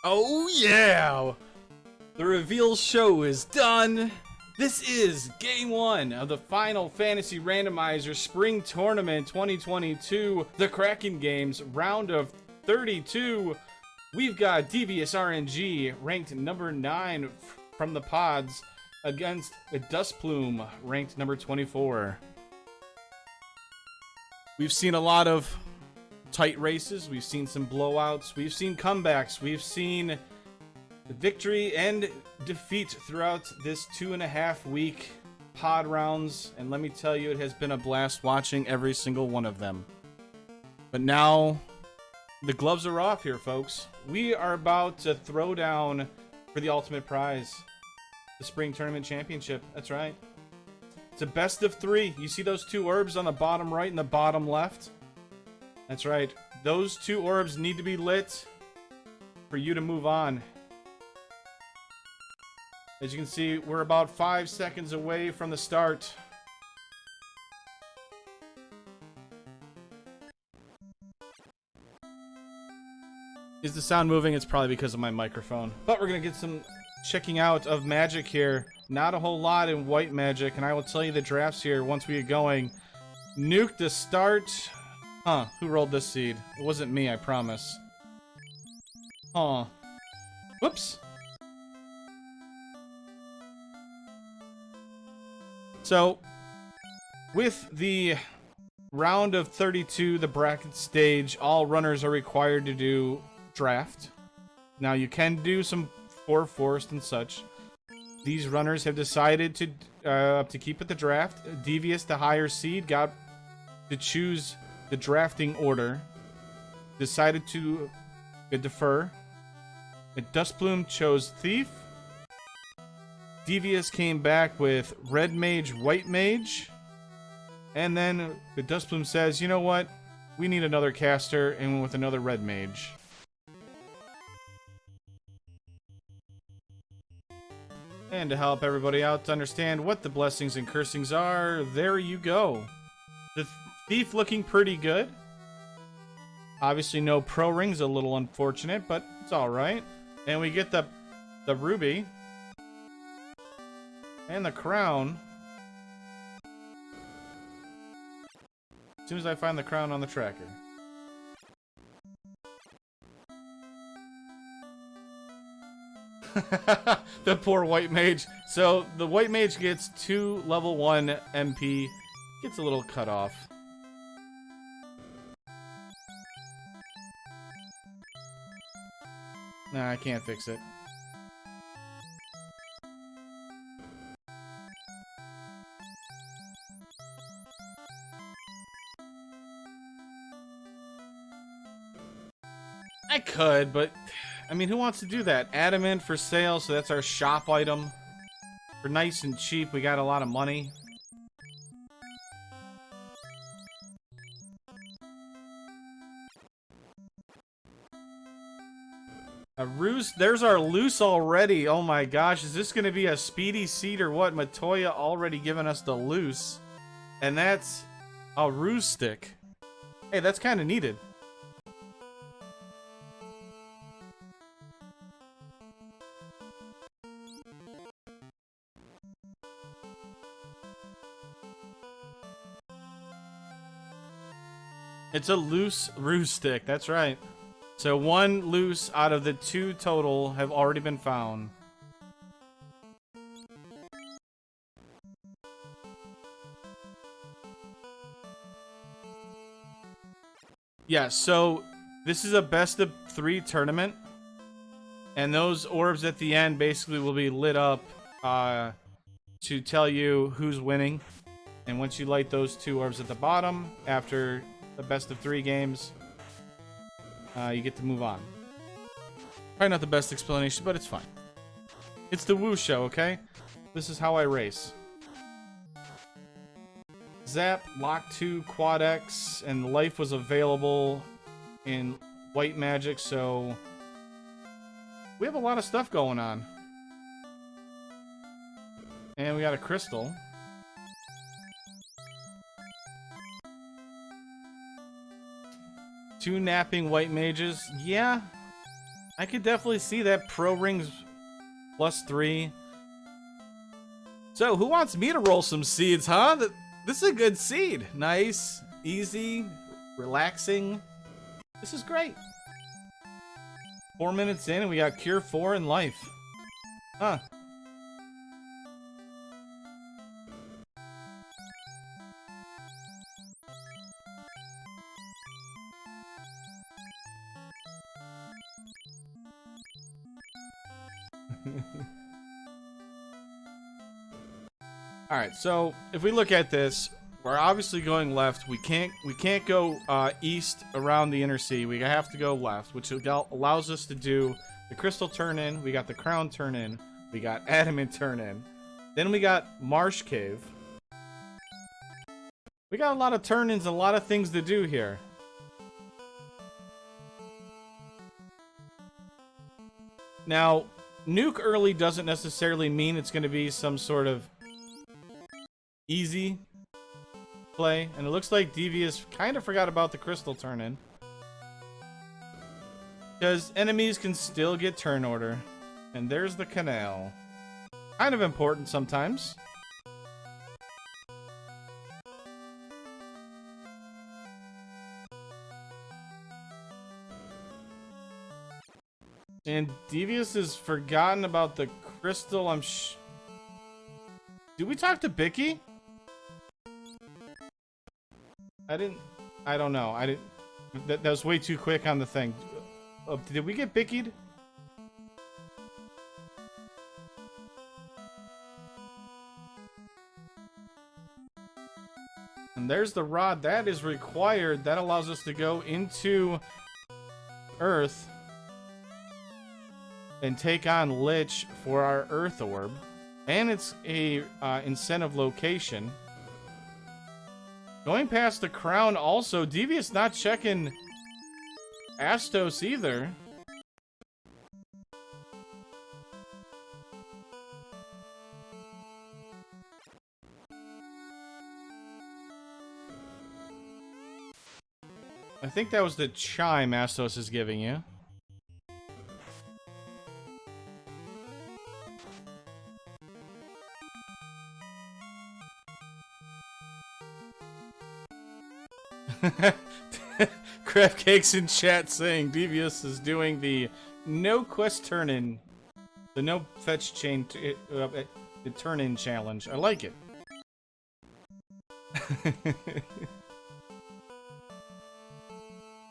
Oh yeah! The reveal show is done. This is game one of the Final Fantasy Randomizer Spring Tournament 2022, the Kraken Games, round of 32. We've got DeviousRNG ranked number 9 from the pods against Duskplume ranked number 24. We've seen a lot of tight races, we've seen some blowouts, we've seen comebacks, we've seen victory and defeat throughout this 2.5 week pod rounds, and let me tell you, it has been a blast watching every single one of them. But now the gloves are off here, folks. We are about to throw down for the ultimate prize, the Spring Tournament Championship. That's right. It's a best of 3. You see those 2 orbs on the bottom right and the bottom left? That's right. Those 2 orbs need to be lit for you to move on. As you can see, we're about 5 seconds away from the start. Is the sound moving? It's probably because of my microphone. But we're going to get some checking out of magic here. Not a whole lot in white magic, and I will tell you the drafts here once we get going. Nuke to start. Huh, who rolled this seed? It wasn't me, I promise. Huh. Whoops. So, with the round of 32, the bracket stage, all runners are required to do draft. Now, you can do some forced and such. These runners have decided to keep at the draft. Devious, the higher seed, got to choose the drafting order. Decided to defer. Duskplume chose Thief. Devious came back with Red Mage, White Mage. And then the Duskplume says, you know what? We need another caster, and went with another Red Mage. And to help everybody out to understand what the blessings and cursings are, there you go. The Thief looking pretty good. Obviously no pro rings, a little unfortunate, but it's alright. And we get the ruby. And the crown. As soon as I find the crown on the tracker. The poor white mage. So the white mage gets 2 level 1 MP. Gets a little cut off. Nah, I can't fix it. I could, but I mean, who wants to do that? Adamant for sale, so that's our shop item. For nice and cheap, we got a lot of money. A roost, there's our loose already. Oh my gosh, is this gonna be a speedy seed or what? Matoya already given us the loose. And that's a ruse stick. Hey, that's kind of needed. It's a loose ruse stick, that's right. So 1 loose out of the 2 total have already been found. Yeah, so this is a best of 3 tournament. And those orbs at the end basically will be lit up to tell you who's winning. And once you light those 2 orbs at the bottom, after the best of 3 games, you get to move on. Probably not the best explanation, but it's fine. It's the Woo Show, okay? This is how I race. Zap, Lock 2, Quad X, and Life was available in White Magic, so we have a lot of stuff going on. And we got a crystal. Two napping white mages. Yeah. I could definitely see that. Pro rings +3. So, who wants me to roll some seeds, huh? This is a good seed. Nice, easy, relaxing. This is great. 4 minutes in and we got Cure 4 in life. Huh. All right, so if we look at this, we're obviously going left. We can't go east around the inner sea. We have to go left, which allows us to do the crystal turn in. We got the crown turn in. We got adamant turn in. Then we got marsh cave. We got a lot of turn-ins, a lot of things to do here. Now, nuke early doesn't necessarily mean it's going to be some sort of easy play, and it looks like Devious kind of forgot about the crystal turn-in. Because enemies can still get turn order. And there's the canal. Kind of important sometimes. And Devious has forgotten about the crystal. Did we talk to Bicky? I don't know. That was way too quick on the thing. Did we get Bickied? And there's the rod that is required. That allows us to go into Earth and take on Lich for our Earth Orb. And it's a incentive location. Going past the crown also. Devious not checking Astos either. I think that was the chime Astos is giving you. Crab Cakes in chat saying Devious is doing the no quest turn-in, the no fetch chain, the turn-in challenge. I like it.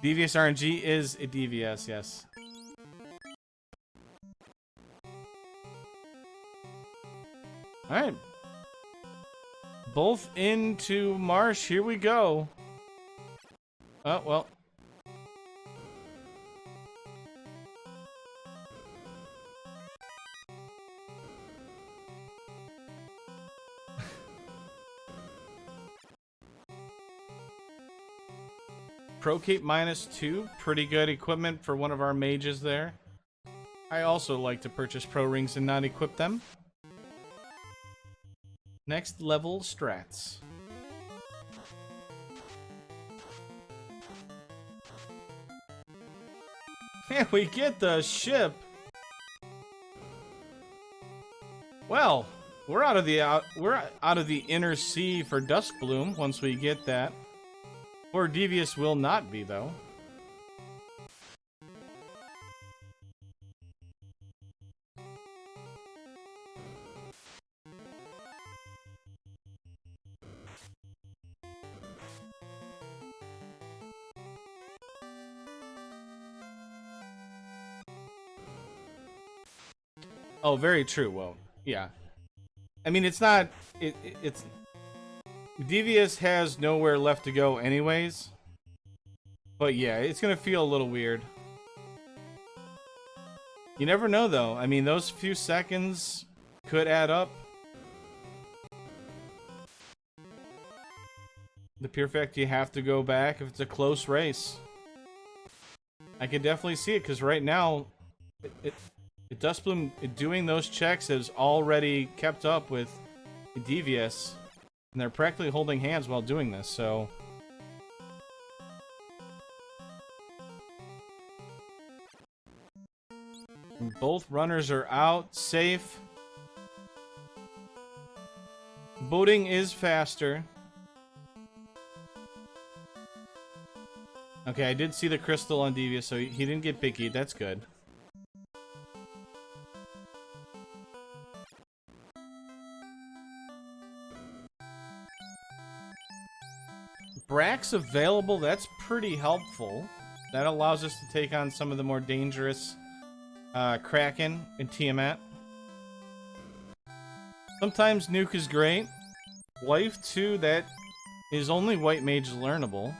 DeviousRNG is a DVS, yes. Alright. Both into Marsh. Here we go. Oh, well. Pro Cape -2. Pretty good equipment for one of our mages there. I also like to purchase pro rings and not equip them. Next level strats. And we get the ship. Well, we're out of the inner sea for Duskplume once we get that. Or Devious will not be though. Oh, very true. Well, yeah. I mean, it's not... It's... Devious has nowhere left to go anyways. But yeah, it's gonna feel a little weird. You never know, though. I mean, those few seconds could add up. The pure fact you have to go back if it's a close race. I can definitely see it, because right now... Duskplume doing those checks has already kept up with Devious, and they're practically holding hands while doing this, so... Both runners are out, safe. Boating is faster. Okay, I did see the crystal on Devious, so he didn't get picky. That's good. Brax available, that's pretty helpful. That allows us to take on some of the more dangerous Kraken and Tiamat. Sometimes Nuke is great. Life 2, that is only White Mage learnable.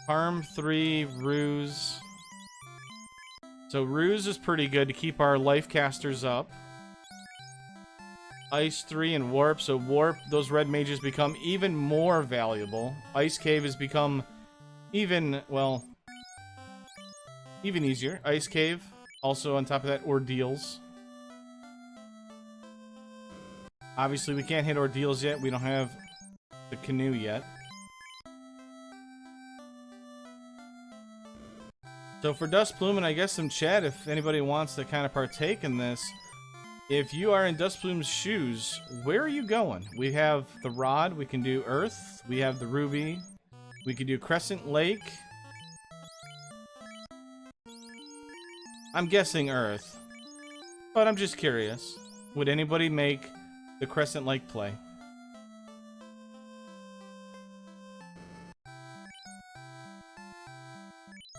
Harm 3, Ruse. So Ruse is pretty good to keep our life casters up. Ice 3 and Warp. So Warp, those red mages become even more valuable. Ice Cave has become even, well, even easier. Ice Cave. Also on top of that, Ordeals. Obviously we can't hit Ordeals yet. We don't have the canoe yet. So for Duskplume, and I guess some chat, if anybody wants to kind of partake in this, if you are in Duskplume's shoes, where are you going? We have the Rod, we can do Earth, we have the Ruby, we can do Crescent Lake. I'm guessing Earth, but I'm just curious. Would anybody make the Crescent Lake play?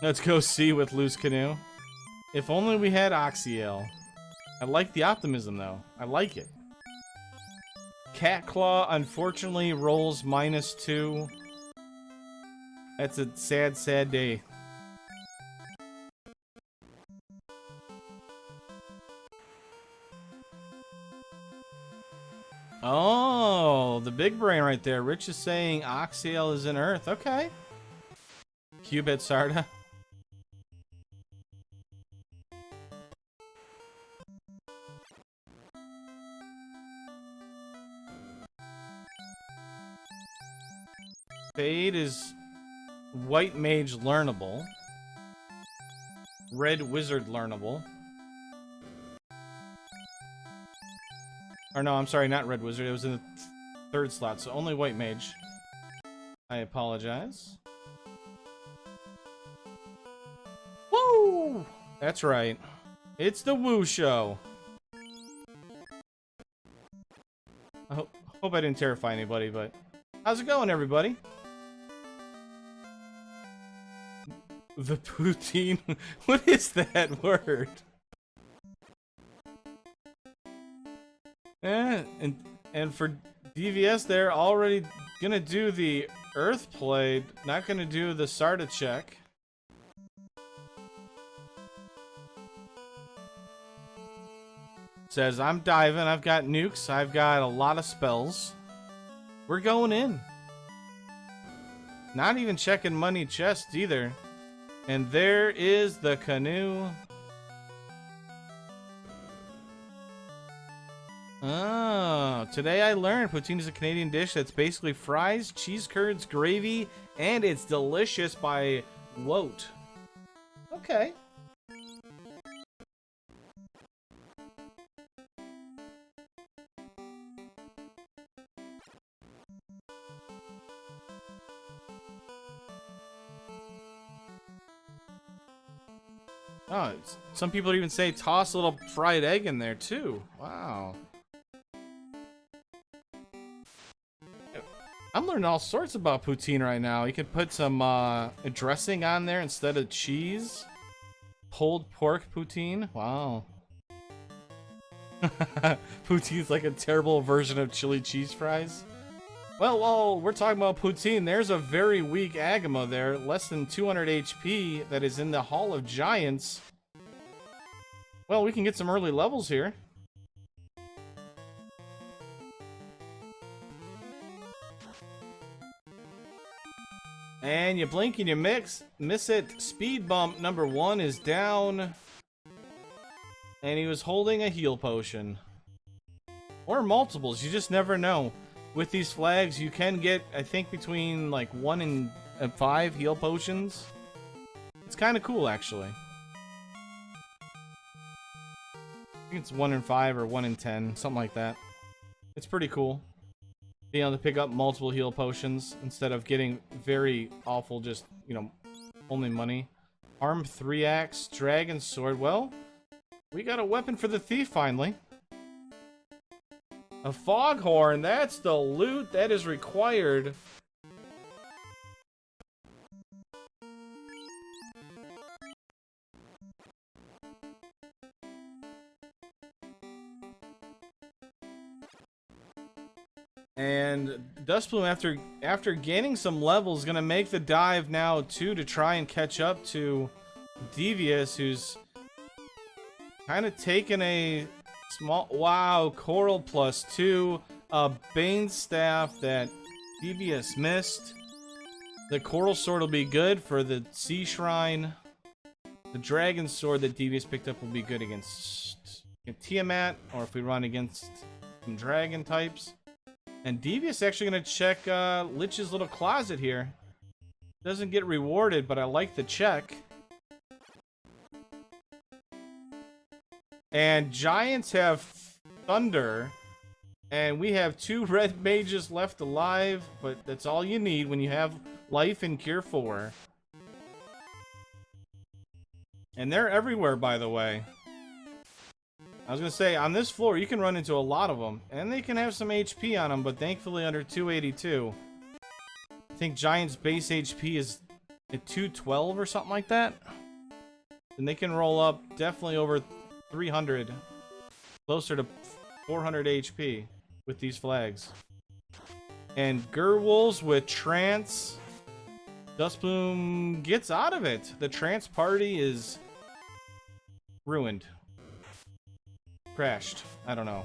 Let's go see with Loose Canoe. If only we had Oxyale. I like the optimism, though. I like it. Cat Claw, unfortunately, rolls -2. That's a sad, sad day. Oh, the big brain right there. Rich is saying Oxyale is in Earth. Okay. Cubed Sarda. Fade is White Mage learnable. Red Wizard learnable. Or no, I'm sorry, not Red Wizard. It was in the third slot, so only White Mage. I apologize. Woo! That's right. It's the Woo Show. I hope I didn't terrify anybody, but how's it going, everybody? The poutine? What is that word? And for DVS, they're already gonna do the Earth play, not gonna do the Sarda check. Says, I'm diving, I've got nukes, I've got a lot of spells. We're going in. Not even checking money chest either. And there is the canoe. Oh, today I learned poutine is a Canadian dish that's basically fries, cheese curds, gravy, and it's delicious by Woat. Okay. Oh, some people even say toss a little fried egg in there too. Wow. I'm learning all sorts about poutine right now. You can put some dressing on there instead of cheese. Pulled pork poutine. Wow. Poutine's like a terrible version of chili cheese fries. Well, while we're talking about poutine, there's a very weak Agama there, less than 200 HP, that is in the Hall of Giants. Well, we can get some early levels here. And you blink and you miss it. Speed bump number 1 is down. And he was holding a heal potion. Or multiples, you just never know. with these flags, you can get, I think, between like 1 and 5 heal potions. It's kind of cool, actually. I think it's 1 in 5 or 1 in 10, something like that. It's pretty cool. Being able to pick up multiple heal potions instead of getting very awful, just, you know, only money. Arm 3-axe, dragon sword. Well, we got a weapon for the thief finally. A foghorn, that's the loot that is required. And Duskplume, after gaining some levels, is gonna make the dive now too to try and catch up to Devious, who's kind of taken a small Coral +2, a Bane staff that Devious missed. The Coral sword will be good for the Sea Shrine. The Dragon sword that Devious picked up will be good against Tiamat, or if we run against some dragon types. And Devious actually going to check Lich's little closet here. Doesn't get rewarded, but I like the check. And Giants have Thunder. And we have 2 red mages left alive, but that's all you need when you have life in Cure 4. And they're everywhere, by the way. I was going to say, on this floor, you can run into a lot of them. And they can have some HP on them, but thankfully under 282. I think Giant's base HP is at 212 or something like that. And they can roll up definitely over 300. Closer to 400 HP with these flags. And Gerwolves with Trance. Duskplume gets out of it. The Trance party is ruined. Crashed. I don't know.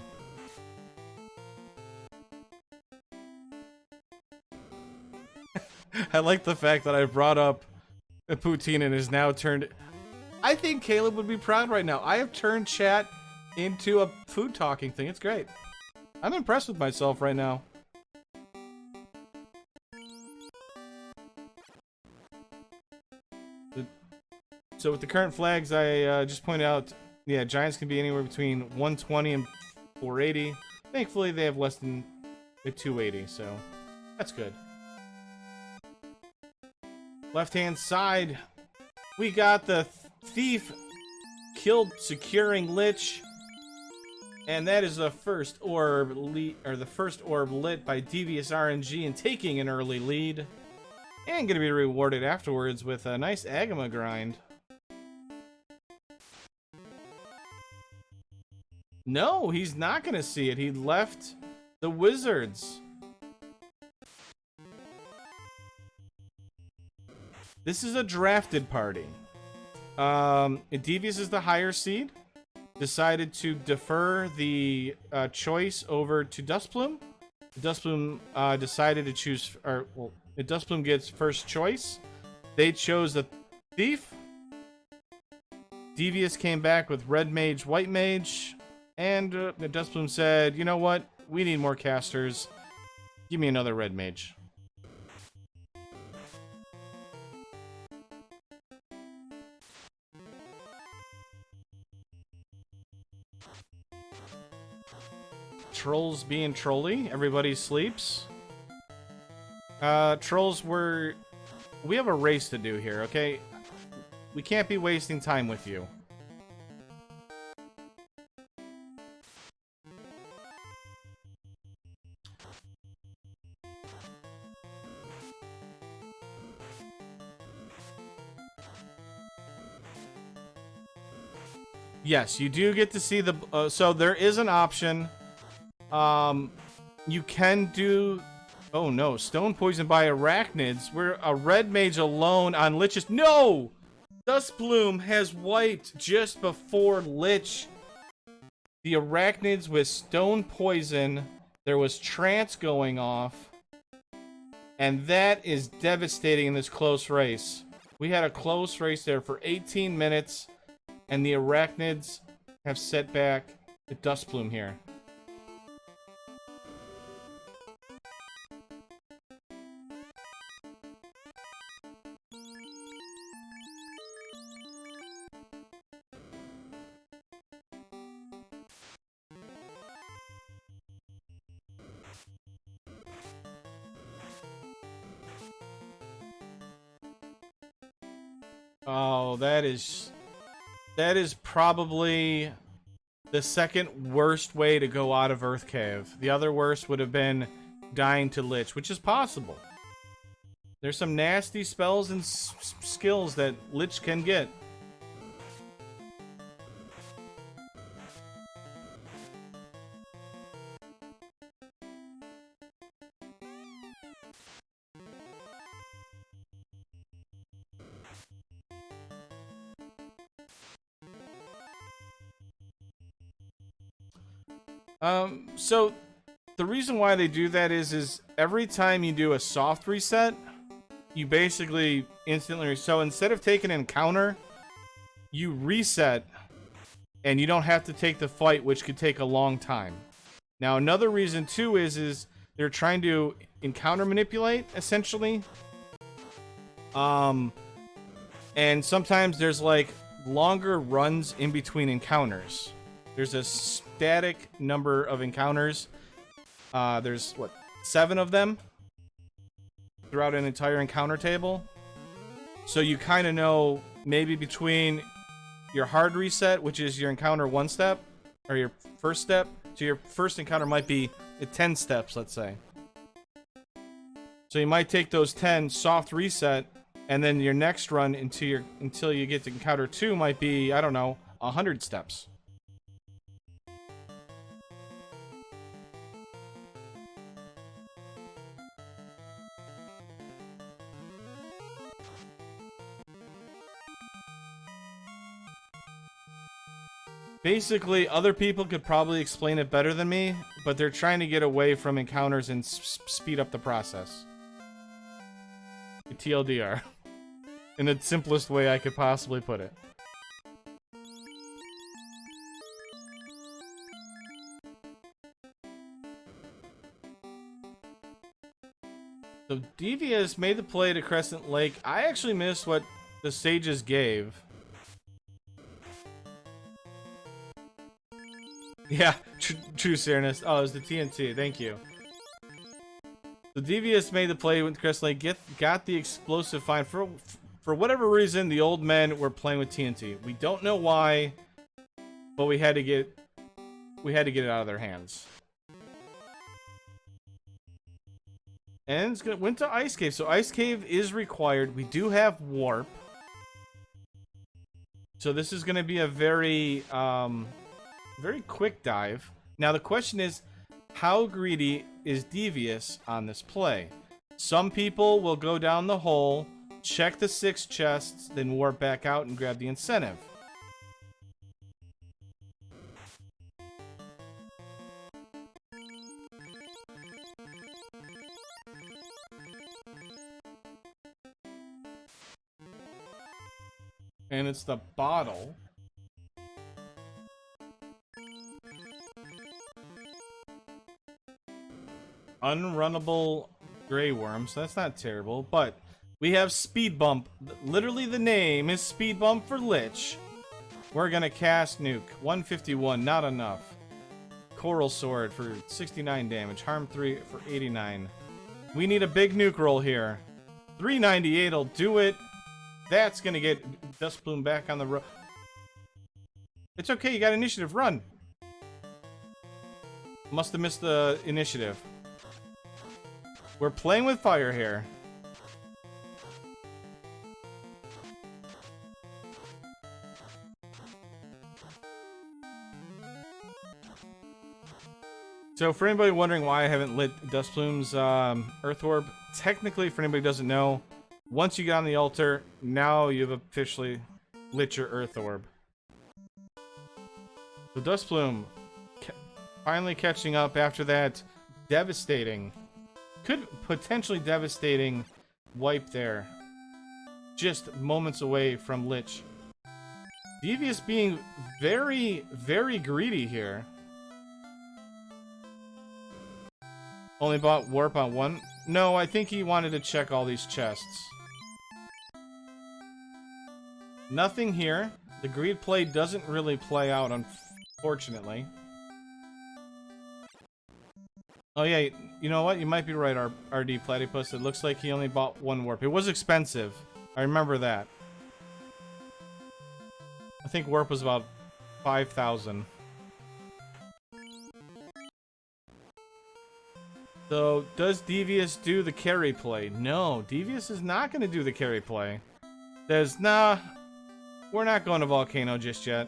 I like the fact that I brought up Poutine and is now turned... I think Caleb would be proud right now. I have turned chat into a food talking thing. It's great. I'm impressed with myself right now. So with the current flags, I just pointed out, yeah, Giants can be anywhere between 120 and 480. Thankfully, they have less than a 280, so that's good. Left-hand side, we got the Thief killed securing Lich, and that is the first orb lit by DeviousRNG and taking an early lead, and going to be rewarded afterwards with a nice Agama grind. No, he's not going to see it. He left the Wizards. This is a drafted party. Devious is the higher seed. Decided to defer the choice over to Duskplume. Duskplume decided to choose, Duskplume gets first choice. They chose the Thief. Devious came back with Red Mage, White Mage. And Duskplume said, you know what? We need more casters. Give me another Red Mage. Trolls being trolly. Everybody sleeps. Trolls were... We have a race to do here, okay? We can't be wasting time with you. Yes, you do get to see the... so there is an option. You can do... Oh no, stone poison by arachnids. We're a red mage alone on Lich's... No! Duskplume has wiped just before Lich. The arachnids with stone poison. There was trance going off. And that is devastating in this close race. We had a close race there for 18 minutes. And the arachnids have set back the Duskplume here. Oh, that is probably the second worst way to go out of Earth Cave. The other worst would have been dying to Lich, which is possible. There's some nasty spells and skills that Lich can get. So the reason why they do that is every time you do a soft reset, you basically instantly, so instead of taking an encounter, you reset and you don't have to take the fight, which could take a long time. Now, another reason too is they're trying to encounter manipulate, essentially. And sometimes there's like longer runs in between encounters. There's a static number of encounters. There's, what, 7 of them throughout an entire encounter table. So you kind of know maybe between your hard reset, which is your encounter 1 step, or your first step, so your first encounter might be 10 steps, let's say. So you might take those 10, soft reset, and then your next run until you get to encounter 2 might be, I don't know, 100 steps. Basically, other people could probably explain it better than me, but they're trying to get away from encounters and speed up the process. TLDR. In the simplest way I could possibly put it. So Devious made the play to Crescent Lake. I actually missed what the sages gave. Yeah, true Serenus. Oh, it was the TNT. Thank you. The Devious made the play with Crest Lake. Got the explosive find. For whatever reason, the old men were playing with TNT. We don't know why, but we had to get it out of their hands. And it's went to Ice Cave. So Ice Cave is required. We do have Warp. So this is going to be a very quick dive. Now the question is, how greedy is Devious on this play? Some people will go down the hole, check the 6 chests, then warp back out and grab the incentive. And it's the bottle. Unrunnable gray worms. That's not terrible, but we have speed bump. Literally the name is speed bump for Lich. We're gonna cast nuke. 151, not enough. Coral sword for 69 damage. Harm 3 for 89. We need a big nuke roll here. 398 will do it. That's gonna get Duskplume back on the road. It's okay, you got initiative. Run. Must have missed the initiative. We're playing with fire here. So for anybody wondering why I haven't lit Duskplume's Earth Orb, technically, for anybody who doesn't know, once you get on the altar, now you've officially lit your Earth Orb. So Duskplume finally catching up after that devastating, could potentially devastating wipe there. Just moments away from Lich. Devious being very, very greedy here. Only bought warp on 1? No, I think he wanted to check all these chests. Nothing here. The greed play doesn't really play out, unfortunately. Oh yeah, you know what? You might be right, RD Platypus. It looks like he only bought 1 warp. It was expensive. I remember that. I think warp was about 5,000. So, does Devious do the carry play? No, Devious is not going to do the carry play. Says, nah, we're not going to Volcano just yet.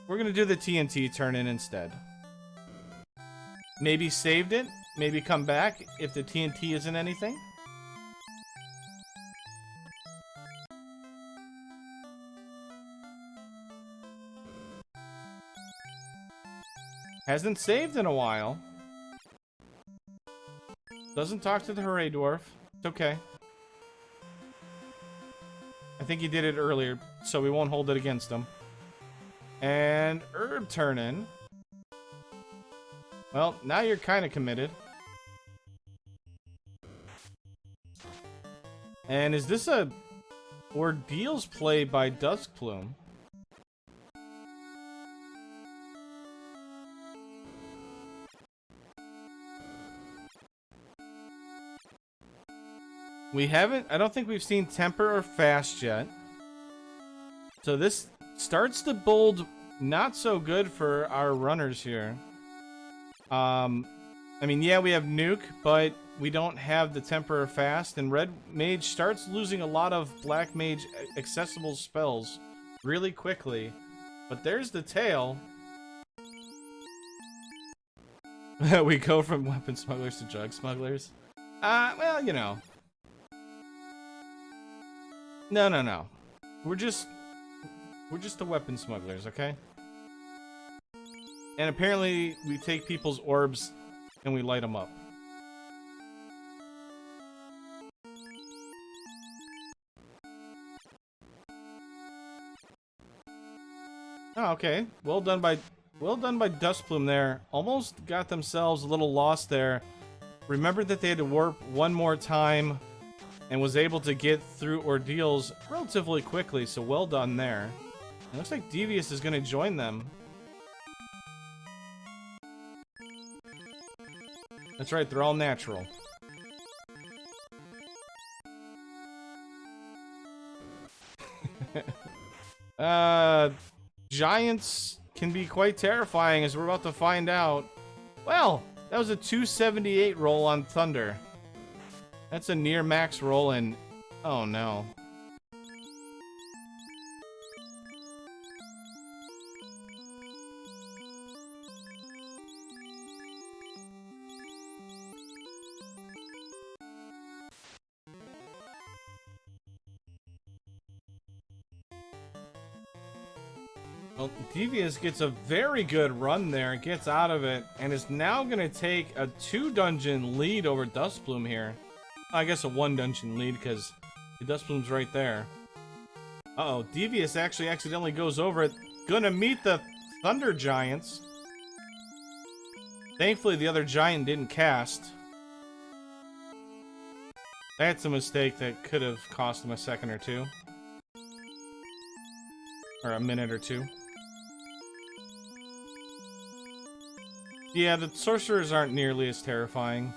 We're going to do the TNT turn-in instead. Maybe saved it. Maybe come back if the TNT isn't anything. Hasn't saved in a while. Doesn't talk to the Hooray Dwarf. It's okay. I think he did it earlier, so we won't hold it against him. And Herb turn-in. Well, now you're kind of committed. And is this a Ordeals play by Duskplume? We haven't, I don't think we've seen Temper or Fast yet. So this starts to bode not so good for our runners here. I mean, yeah, we have Nuke, but we don't have the Temper or Fast, and Red Mage starts losing a lot of Black Mage accessible spells really quickly. But there's the tail. We go from Weapon Smugglers to Drug Smugglers. Well, you know. No. We're just the Weapon Smugglers, okay? And apparently we take people's orbs and we light them up. Oh, okay. Well done by Duskplume there. Almost got themselves a little lost there. Remembered that they had to warp one more time and was able to get through Ordeals relatively quickly, so well done there. It looks like Devious is going to join them. That's right, they're all natural. Giants can be quite terrifying, as we're about to find out. Well, that was a 278 roll on Thunder. That's a near max roll, and oh no. Well, Devious gets a very good run there, gets out of it, and is now going to take a 2-dungeon lead over Duskplume here. I guess a 1-dungeon lead, because the Duskplume's right there. Uh-oh, Devious actually accidentally goes over it. Gonna meet the Thunder Giants. Thankfully, the other giant didn't cast. That's a mistake that could have cost him a second or two. Or a minute or two. Yeah, the sorcerers aren't nearly as terrifying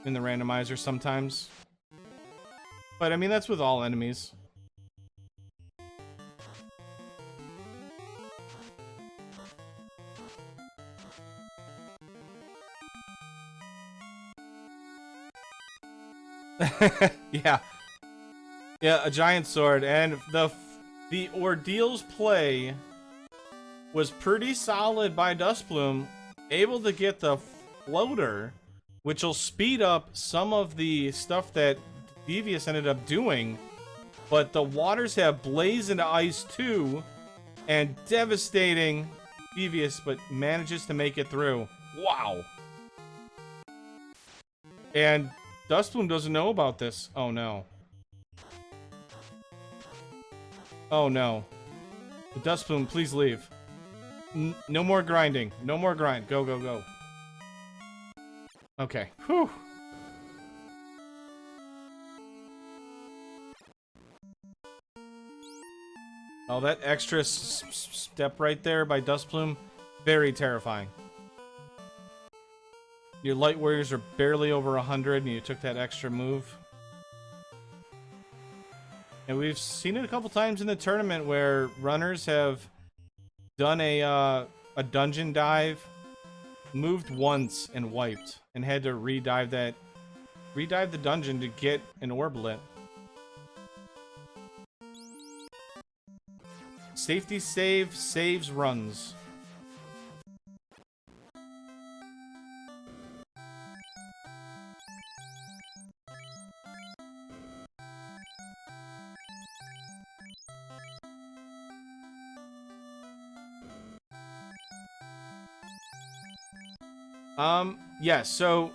in the randomizer sometimes. But I mean, that's with all enemies. Yeah. Yeah, a giant sword. And the Ordeals play was pretty solid by Duskplume. Able to get the floater, which will speed up some of the stuff that Devious ended up doing. But the waters have Blaze into Ice too, and devastating Devious, but manages to make it through. Wow. And Duskplume doesn't know about this. Oh no. Oh no. Duskplume, please leave. No more grinding. No more grind. Go, go, go. Okay. Whew. Oh, that extra step right there by Duskplume, very terrifying. Your light warriors are barely over 100 and you took that extra move. And we've seen it a couple times in the tournament where runners have done a dungeon dive, moved once and wiped, and had to redive the dungeon to get an orb lit. Safety save saves runs. Yeah, so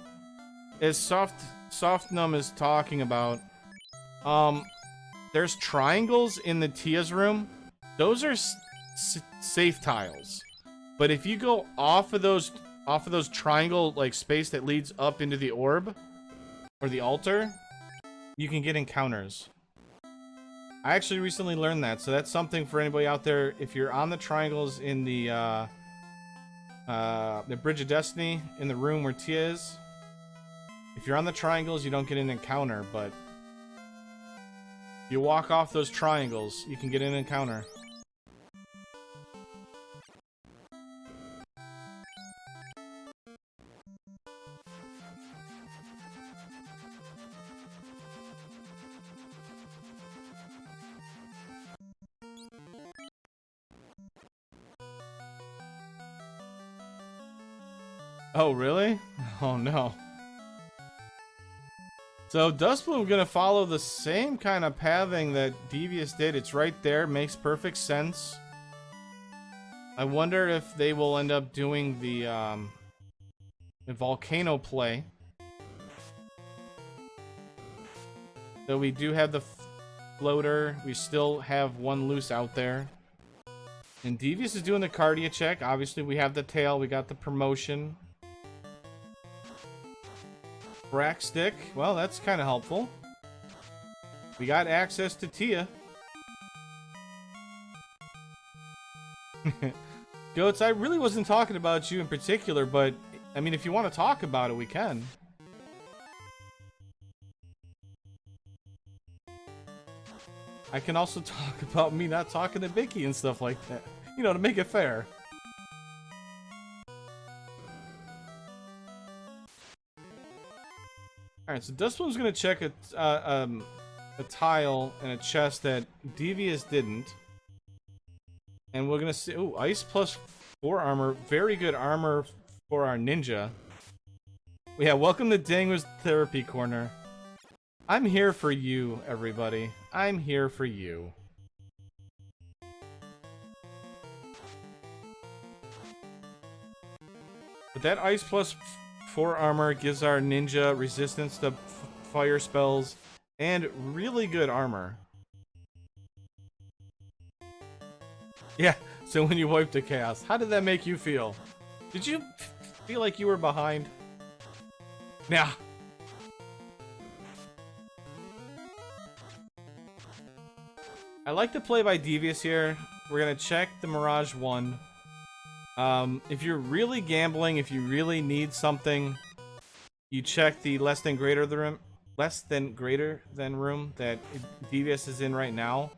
as Softnum is talking about, there's triangles in the Tia's room. Those are safe tiles. But if you go off of those triangle like space that leads up into the orb or the altar, you can get encounters. I actually recently learned that, so that's something for anybody out there. If you're on the triangles in the Bridge of Destiny, in the room where Tia is, if you're on the triangles, you don't get an encounter, but if you walk off those triangles, you can get an encounter. Oh, really? Oh, no. So, Duskplume gonna follow the same kind of pathing that Devious did. It's right there. Makes perfect sense. I wonder if they will end up doing the volcano play. So, we do have the floater. We still have one loose out there. And Devious is doing the cardia check. Obviously, we have the tail. We got the promotion. Brack stick. Well, that's kind of helpful. We got access to Tia. Goats, I really wasn't talking about you in particular, but I mean, if you want to talk about it, we can. I can also talk about me not talking to Vicky and stuff like that. You know, to make it fair. Alright, so Duskplume's gonna check a tile and a chest that Devious didn't. And we're gonna see... Ooh, ice plus 4 armor. Very good armor for our ninja. Yeah, welcome to Dangwa's Therapy Corner. I'm here for you, everybody. I'm here for you. But that ice plus 4 armor gives our ninja resistance to fire spells and really good armor. Yeah, so when you wiped the chaos, how did that make you feel? Did you feel like you were behind? Nah. I like the play by Devious here. We're gonna check the Mirage 1. If you're really gambling, if you really need something, you check the less than greater than room that Devious is in right now.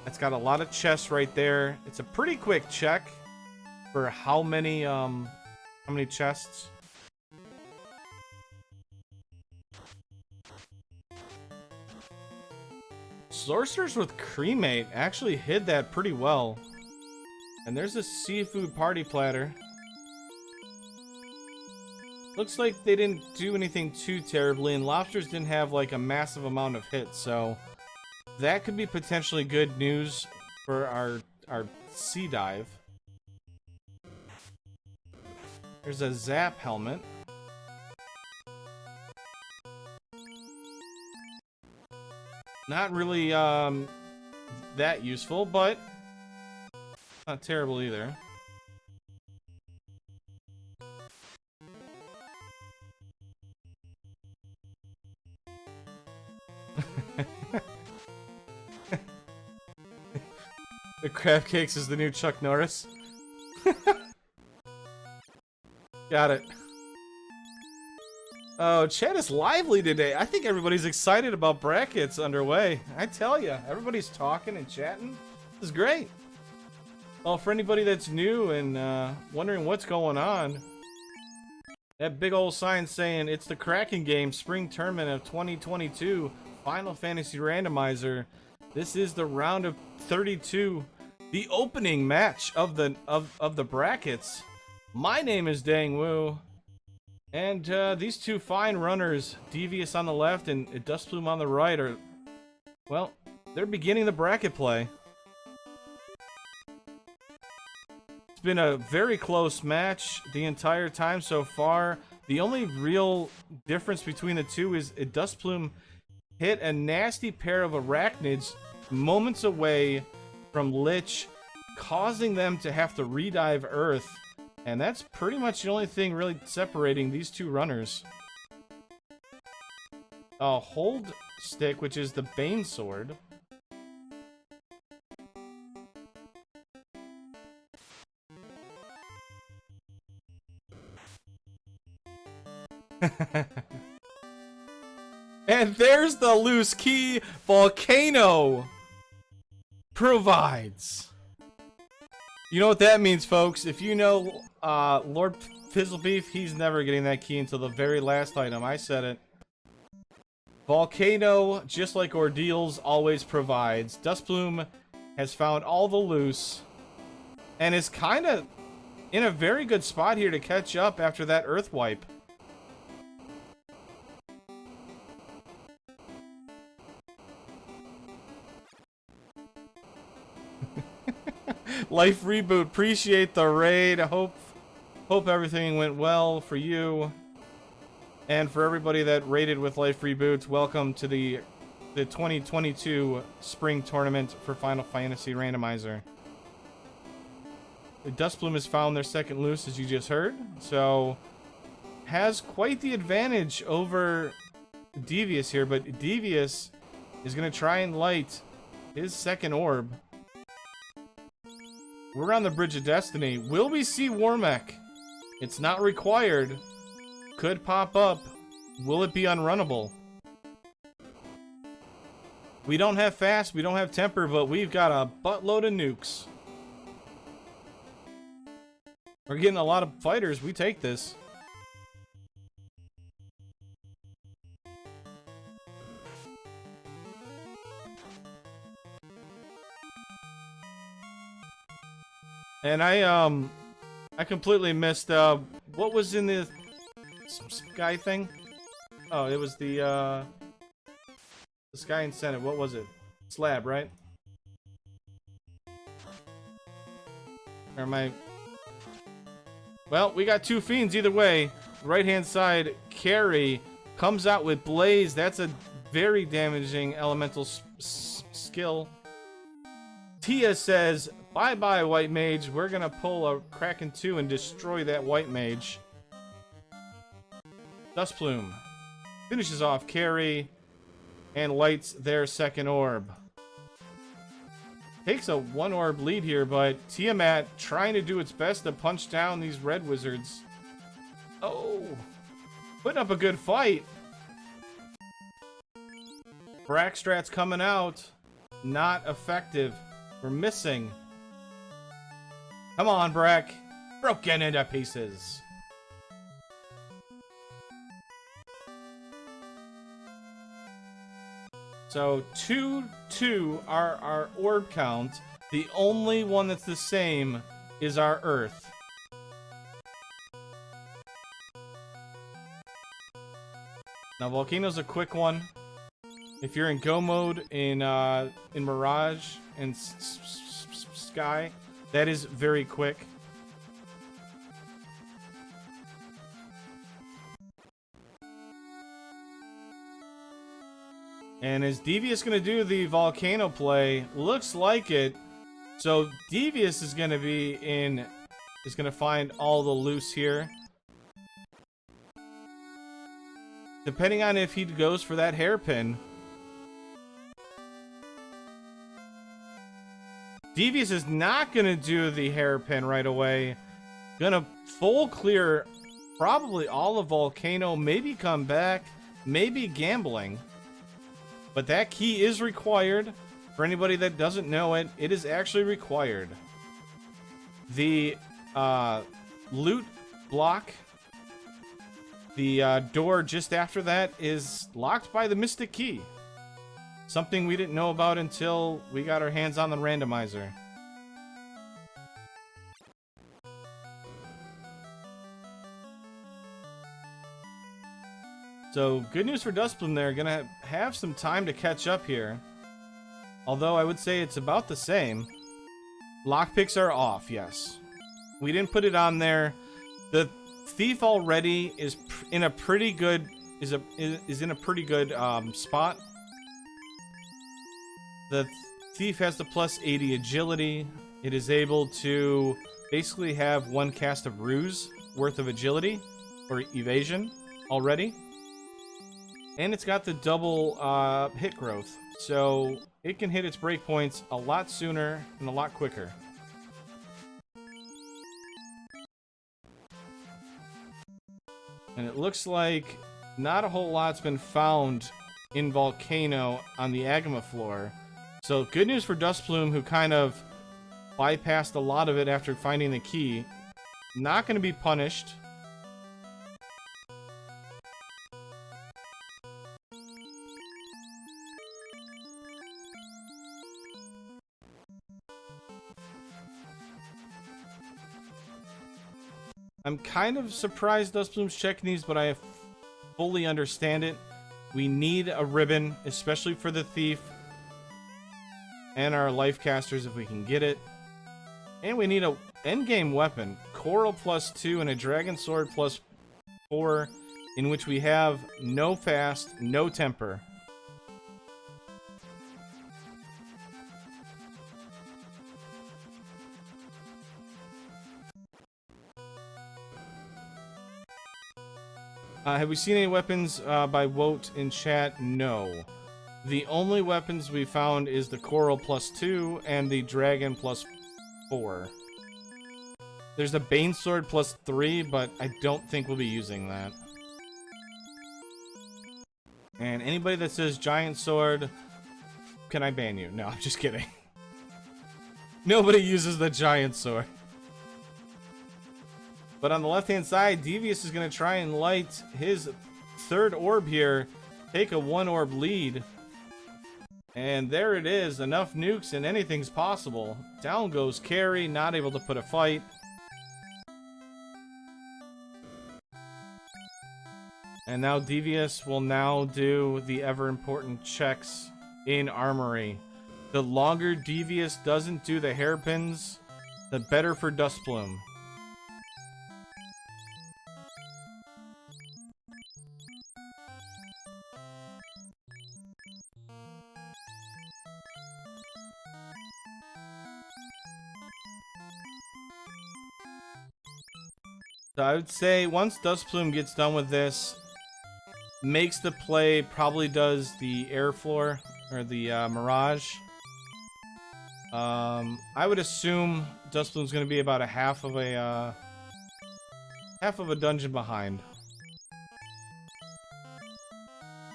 It's got a lot of chests right there. It's a pretty quick check for how many chests. Sorcerers with Cremate actually hid that pretty well. And there's a seafood party platter. Looks like they didn't do anything too terribly, and lobsters didn't have like a massive amount of hits, so that could be potentially good news for our sea dive. There's a Zap helmet. Not really that useful, but not terrible either. The crab cakes is the new Chuck Norris. Got it. Oh, chat is lively today. I think everybody's excited about brackets underway. I tell you, everybody's talking and chatting. This is great. Well, for anybody that's new and wondering what's going on, that big old sign saying it's the Kraken game Spring Tournament of 2022 Final Fantasy Randomizer. This is the round of 32, the opening match of the brackets. My name is Dang Woo, and these two fine runners, Devious on the left and Duskplume on the right, are, well, they're beginning the bracket play. It's been a very close match the entire time so far. The only real difference between the two is Duskplume hit a nasty pair of arachnids moments away from Lich, causing them to have to redive Earth. And that's pretty much the only thing really separating these two runners. A hold stick, which is the Bane Sword. And there's the loose key Volcano provides. You know what that means, folks. If you know Lord Fizzlebeef, he's never getting that key until the very last item. I said it. Volcano, just like Ordeals, always provides. Duskplume has found all the loose and is kind of in a very good spot here to catch up after that Earth wipe. Life Reboot, appreciate the raid. I hope everything went well for you. And for everybody that raided with Life Reboot, welcome to the 2022 Spring Tournament for Final Fantasy Randomizer. The Duskplume has found their second loose, as you just heard, so has quite the advantage over Devious here, but Devious is going to try and light his second orb. We're on the Bridge of Destiny. Will we see Warmech? It's not required. Could pop up. Will it be unrunnable? We don't have fast, we don't have temper, but we've got a buttload of nukes. We're getting a lot of fighters. We take this. And I completely missed, what was in the sky thing? Oh, it was the sky incentive. What was it? Slab, right? Or am I... Well, we got two fiends either way. Right-hand side, Carry comes out with Blaze. That's a very damaging elemental skill. Tia says, bye-bye, White Mage. We're gonna pull a Kraken 2 and destroy that White Mage. Duskplume finishes off Carry and lights their second orb. Takes a one orb lead here, but Tiamat trying to do its best to punch down these red wizards. Oh, putting up a good fight. Brackstrat's coming out. Not effective. We're missing. Come on, Brack. Broken into pieces. So 2-2 are our orb count. The only one that's the same is our Earth. Now Volcano's a quick one. If you're in go mode in Mirage and Sky, that is very quick. And is Devious going to do the Volcano play? Looks like it. So Devious is going to be in... is going to find all the loose here. Depending on if he goes for that hairpin. Devious is not going to do the hairpin right away. Gonna full clear probably all of Volcano, maybe Comeback, maybe Gambling. But that key is required. For anybody that doesn't know it, it is actually required. The loot block, the door just after that, is locked by the Mystic Key. Something we didn't know about until we got our hands on the randomizer. So, good news for Duskplume there. Gonna have some time to catch up here. Although I would say it's about the same. Lockpicks are off, yes. We didn't put it on there. The thief already is in a pretty good spot. The thief has the plus 80 agility. It is able to basically have one cast of ruse worth of agility or evasion already. And it's got the double hit growth, so it can hit its breakpoints a lot sooner and a lot quicker. And it looks like not a whole lot's been found in Volcano on the Agama floor. So good news for Duskplume, who kind of bypassed a lot of it after finding the key. Not going to be punished. I'm kind of surprised Duskplume's checking these, but I fully understand it. We need a ribbon, especially for the thief and our life casters if we can get it. And we need a endgame weapon, Coral +2 and a Dragon Sword +4, in which we have no fast, no temper. Have we seen any weapons by Wote in chat? No. The only weapons we found is the Coral +2 and the Dragon +4. There's a Bane Sword +3, but I don't think we'll be using that. And anybody that says Giant Sword, can I ban you? No, I'm just kidding. Nobody uses the Giant Sword. But on the left-hand side, Devious is going to try and light his third orb here. Take a 1-orb lead. And there it is. Enough nukes and anything's possible. Down goes Carry, not able to put a fight. And now Devious will now do the ever-important checks in Armory. The longer Devious doesn't do the hairpins, the better for Duskplume. So I would say once Duskplume gets done with this, makes the play, probably does the air floor or the Mirage. I would assume Duskplume's going to be about a half of a dungeon behind.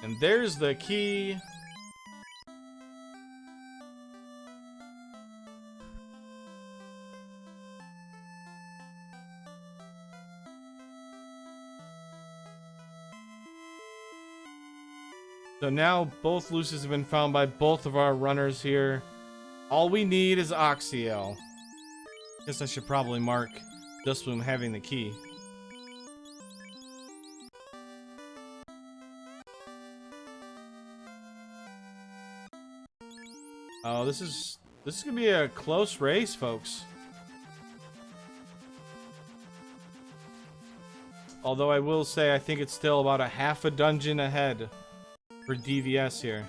And there's the key. So now both looses have been found by both of our runners here. All we need is Oxiel. Guess I should probably mark Duskplume having the key. Oh, this is gonna be a close race, folks. Although I will say I think it's still about a half a dungeon ahead for DVS here.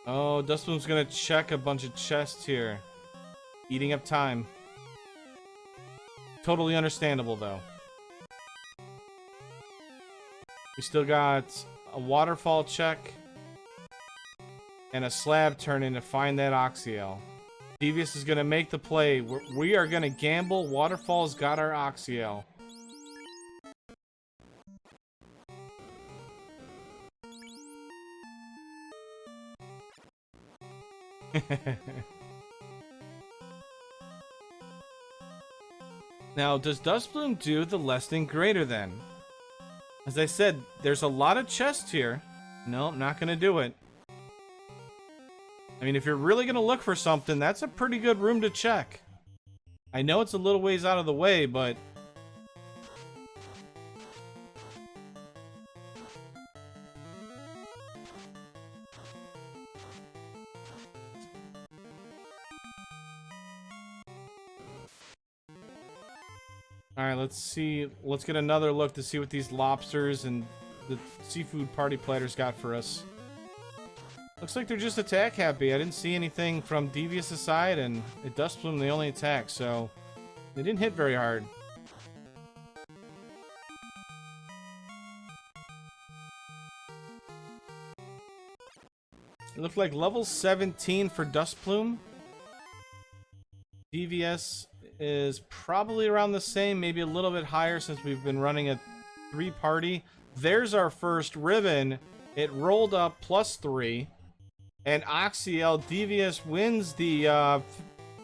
Oh, Duskplume's gonna check a bunch of chests here. Eating up time. Totally understandable, though. We still got a waterfall check and a slab turn in to find that Oxiel. Devious is going to make the play. We are going to gamble. Waterfall's got our Oxyel. Now, does Duskplume do the less than greater than? As I said, there's a lot of chests here. No, I'm not going to do it. I mean, if you're really going to look for something, that's a pretty good room to check. I know it's a little ways out of the way, but... Alright, let's see. Let's get another look to see what these lobsters and the seafood party platters got for us. Looks like they're just attack happy. I didn't see anything from Devious' side, and at Duskplume they only attack, so they didn't hit very hard. It looked like level 17 for Duskplume. Devious is probably around the same, maybe a little bit higher since we've been running a 3-party. There's our first ribbon. It rolled up +3. And Oxyel, Devious wins the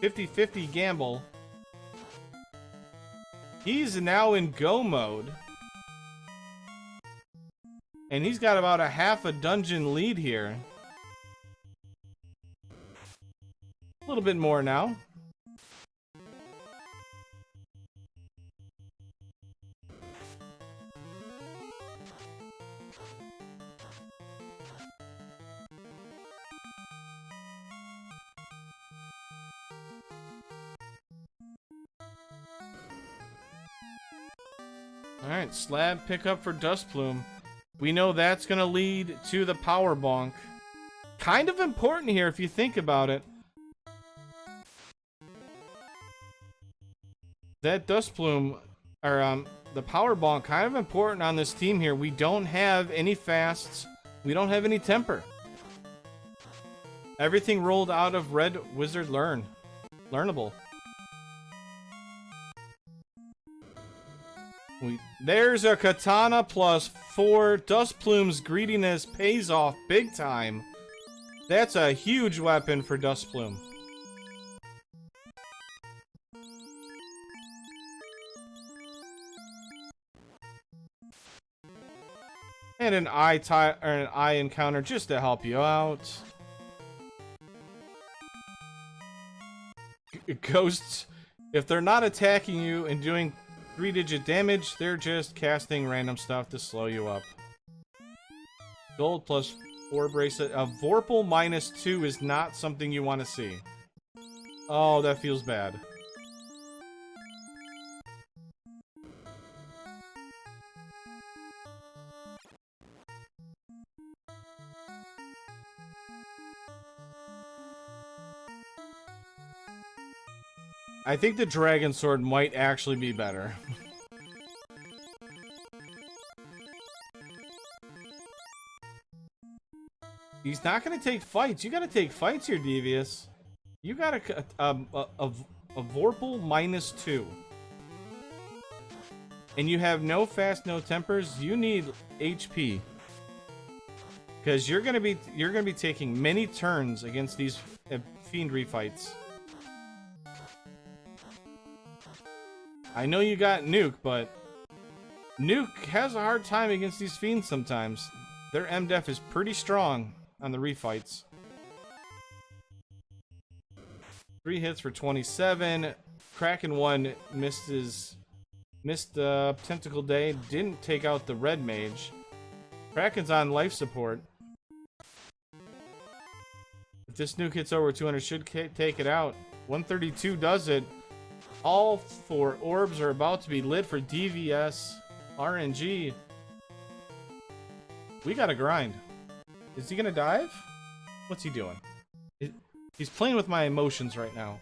50-50 gamble. He's now in go mode. And he's got about a half a dungeon lead here. A little bit more now. Alright, slab pickup for Duskplume. We know that's going to lead to the power bonk. Kind of important here if you think about it. That Duskplume, or the power bonk, kind of important on this team here. We don't have any fasts. We don't have any temper. Everything rolled out of Red Wizard Learnable. There's a katana +4. Duskplume's greediness pays off big time. That's a huge weapon for Duskplume. And an eye encounter just to help you out. Ghosts, if they're not attacking you and doing 3-digit damage, they're just casting random stuff to slow you up. Gold +4 bracelet. A Vorpal -2 is not something you want to see. Oh, that feels bad. I think the Dragon Sword might actually be better. He's not going to take fights. You got to take fights here, Devious. You got a Vorpal -2. And you have no fast, no tempers. You need HP. Because you're going to be taking many turns against these Fiendry fights. I know you got Nuke, but Nuke has a hard time against these fiends sometimes. Their MDef is pretty strong on the refights. 3 hits for 27. Kraken 1 missed Tentacle Day. Didn't take out the red mage. Kraken's on life support. If this nuke hits over 200, should take it out. 132 does it. All 4 orbs are about to be lit for DeviousRNG. We gotta grind. Is he gonna dive? What's he doing? He's playing with my emotions right now.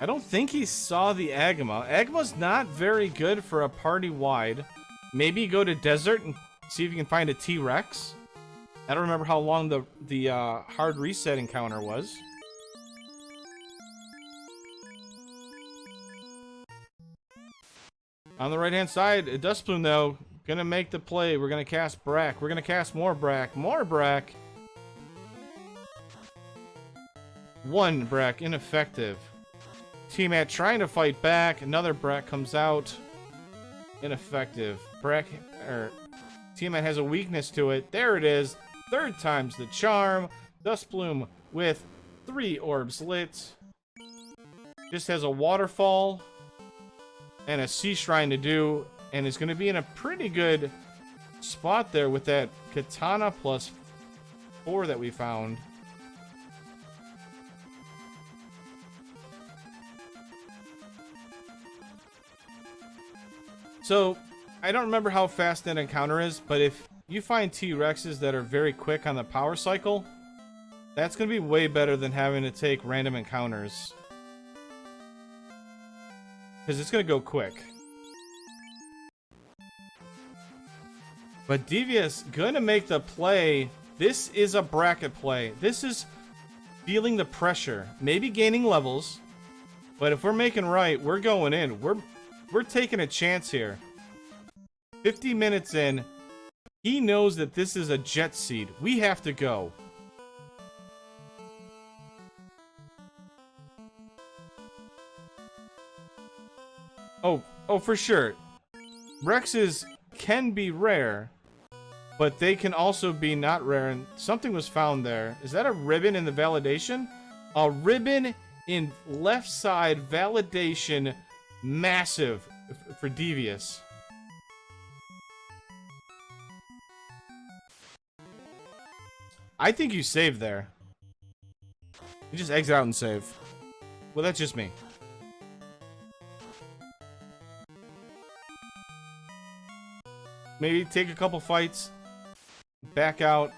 I don't think he saw the Agama. Agama's not very good for a party-wide. Maybe go to desert and see if you can find a T-Rex. I don't remember how long the hard reset encounter was. On the right-hand side, Duskplume, though, gonna make the play. We're gonna cast Brack. We're gonna cast more Brack. More Brack. One Brack, ineffective. T-Mat trying to fight back. Another Brack comes out. Ineffective. Brack, T-Mat has a weakness to it. There it is. Third time's the charm. Duskplume with 3 orbs lit. Just has a waterfall and a sea shrine to do, and is going to be in a pretty good spot there with that katana +4 that we found. So, I don't remember how fast that encounter is, but if you find T-Rexes that are very quick on the power cycle, that's going to be way better than having to take random encounters. Because it's going to go quick. But Devious going to make the play. This is a bracket play. This is feeling the pressure. Maybe gaining levels. But if we're making right, we're going in. We're taking a chance here. 50 minutes in. He knows that this is a jet seed. We have to go. Oh, for sure. Rexes can be rare, but they can also be not rare. And something was found there. Is that a ribbon in the validation? A ribbon in left side validation. Massive for Devious. I think you save there. You just exit out and save. Well, that's just me. Maybe take a couple fights. Back out.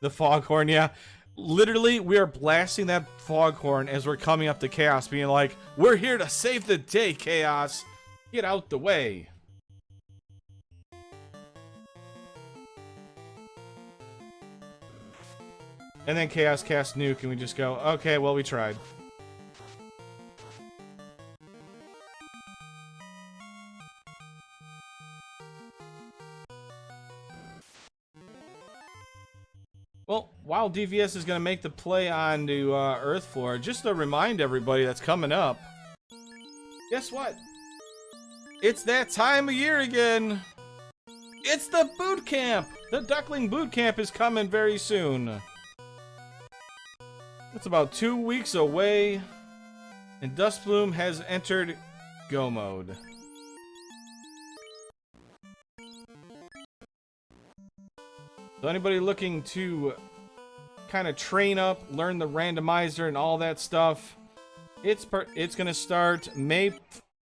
The foghorn, yeah. Literally, we are blasting that foghorn as we're coming up to Chaos, being like, we're here to save the day, Chaos. Get out the way. And then Chaos casts Nuke, and we just go, okay, well, we tried. Well, while DVS is going to make the play onto Earth Floor, just to remind everybody that's coming up, guess what? It's that time of year again. It's the boot camp. The Duckling boot camp is coming very soon. It's about 2 weeks away, and Duskplume has entered Go mode. So anybody looking to kind of train up, learn the randomizer and all that stuff, it's going to start May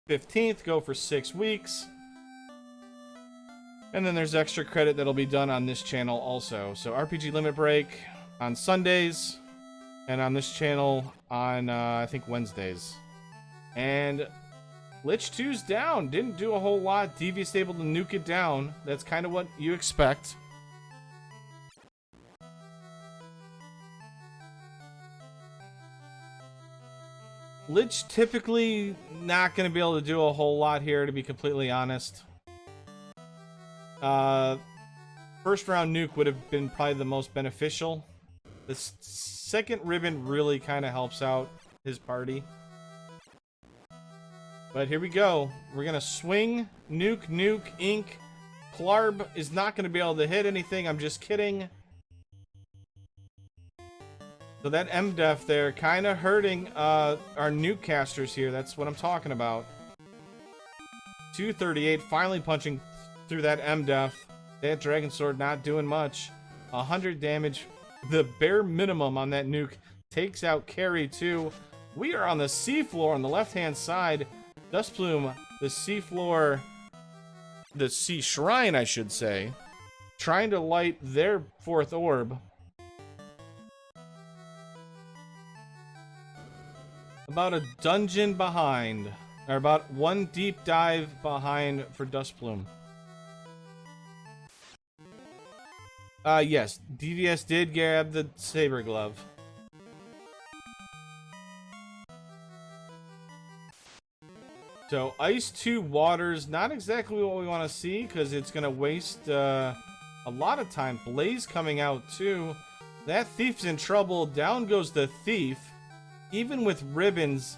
15th, go for 6 weeks. And then there's extra credit that'll be done on this channel also. So RPG Limit Break on Sundays. And on this channel on, I think, Wednesdays. And Lich 2's down. Didn't do a whole lot. Devious able to nuke it down. That's kind of what you expect. Lich typically not going to be able to do a whole lot here, to be completely honest. First round nuke would have been probably the most beneficial. The second ribbon really kind of helps out his party. But here we go. We're going to swing, nuke, ink. Plarb is not going to be able to hit anything. I'm just kidding. So that MDef there kind of hurting our nuke casters here. That's what I'm talking about. 238 finally punching through that MDef. That Dragon Sword not doing much. 100 damage. The bare minimum on that nuke takes out Carry too. We are on the seafloor on the left-hand side. Duskplume, the seafloor, the sea shrine, I should say, trying to light their 4th orb. About a dungeon behind, or about 1 deep dive behind for Duskplume. Yes, DVS did grab the saber glove. So, Ice 2 Water's not exactly what we want to see, because it's going to waste a lot of time. Blaze coming out, too. That Thief's in trouble. Down goes the Thief. Even with ribbons,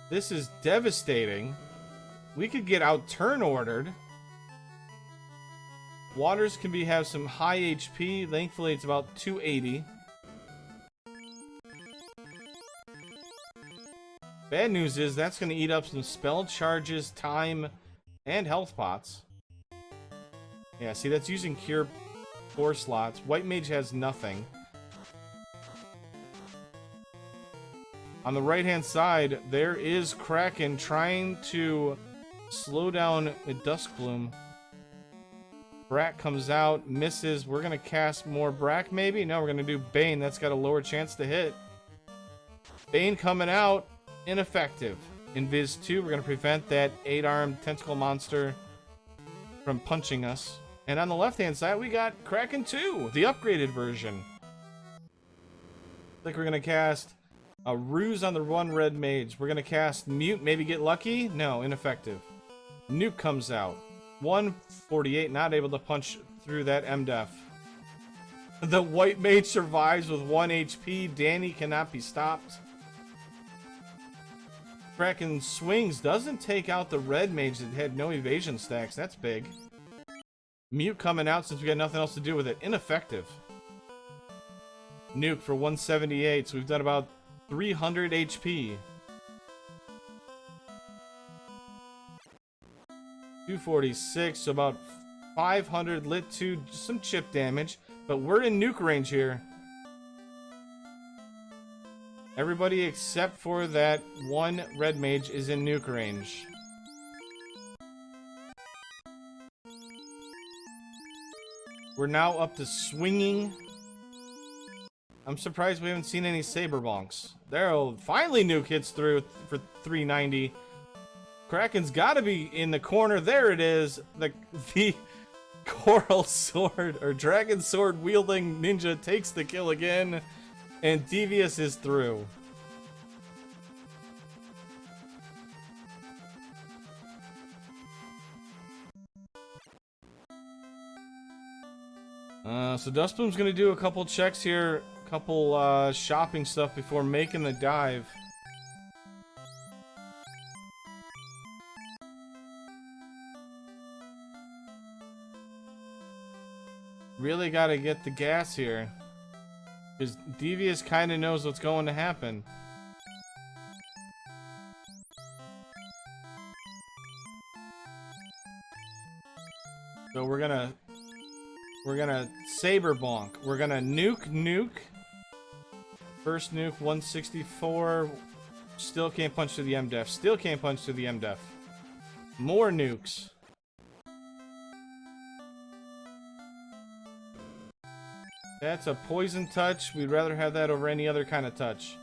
this is devastating. We could get out turn ordered. Waters can have some high HP. Thankfully, it's about 280. Bad news is that's going to eat up some spell charges, time, and health pots. Yeah, see, that's using Cure 4 slots. White Mage has nothing. On the right-hand side, there is Kraken trying to slow down the Duskplume. Brack comes out, misses. We're going to cast more Brack, maybe? No, we're going to do Bane. That's got a lower chance to hit. Bane coming out. Ineffective. Invis 2, we're going to prevent that 8-armed tentacle monster from punching us. And on the left-hand side, we got Kraken 2, the upgraded version. I think we're going to cast a Ruse on the one red mage. We're going to cast Mute, maybe get lucky? No, ineffective. Nuke comes out. 148, not able to punch through that MDef. The white mage survives with 1 HP. Danny cannot be stopped. Kraken swings, doesn't take out the red mage that had no evasion stacks. That's big. Mute coming out since we got nothing else to do with it. Ineffective. Nuke for 178, so we've done about 300 HP. 246, so about 500 lit 2, some chip damage, but we're in nuke range here. Everybody except for that one red mage is in nuke range. We're now up to swinging. I'm surprised we haven't seen any saber bonks. There, finally nuke hits through for 390. Kraken's got to be in the corner. There it is. The coral sword or dragon sword wielding ninja takes the kill again. And Devious is through. So Duskplume's gonna do a couple checks here, a couple shopping stuff before making the dive. Really gotta get the gas here. Because Devious kind of knows what's going to happen. So we're gonna saber bonk. We're gonna nuke. First nuke 164. Still can't punch through the MDef. Still can't punch through the MDef. More nukes. That's a poison touch. We'd rather have that over any other kind of touch.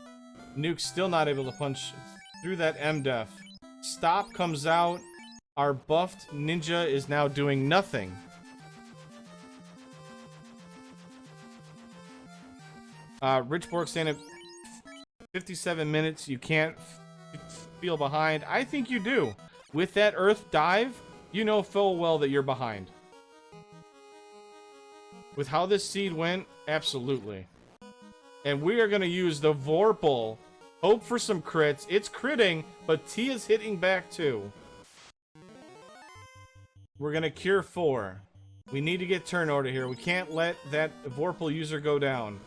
Nuke still not able to punch through that MDef. Stop comes out. Our buffed ninja is now doing nothing. Rich Bork saying at 57 minutes, you can't feel behind. I think you do. With that Earth dive, you know full well that you're behind. With how this seed went, absolutely. And we are going to use the Vorpal. Hope for some crits. It's critting, but T is hitting back too. We're going to cure 4. We need to get turn order here. We can't let that Vorpal user go down.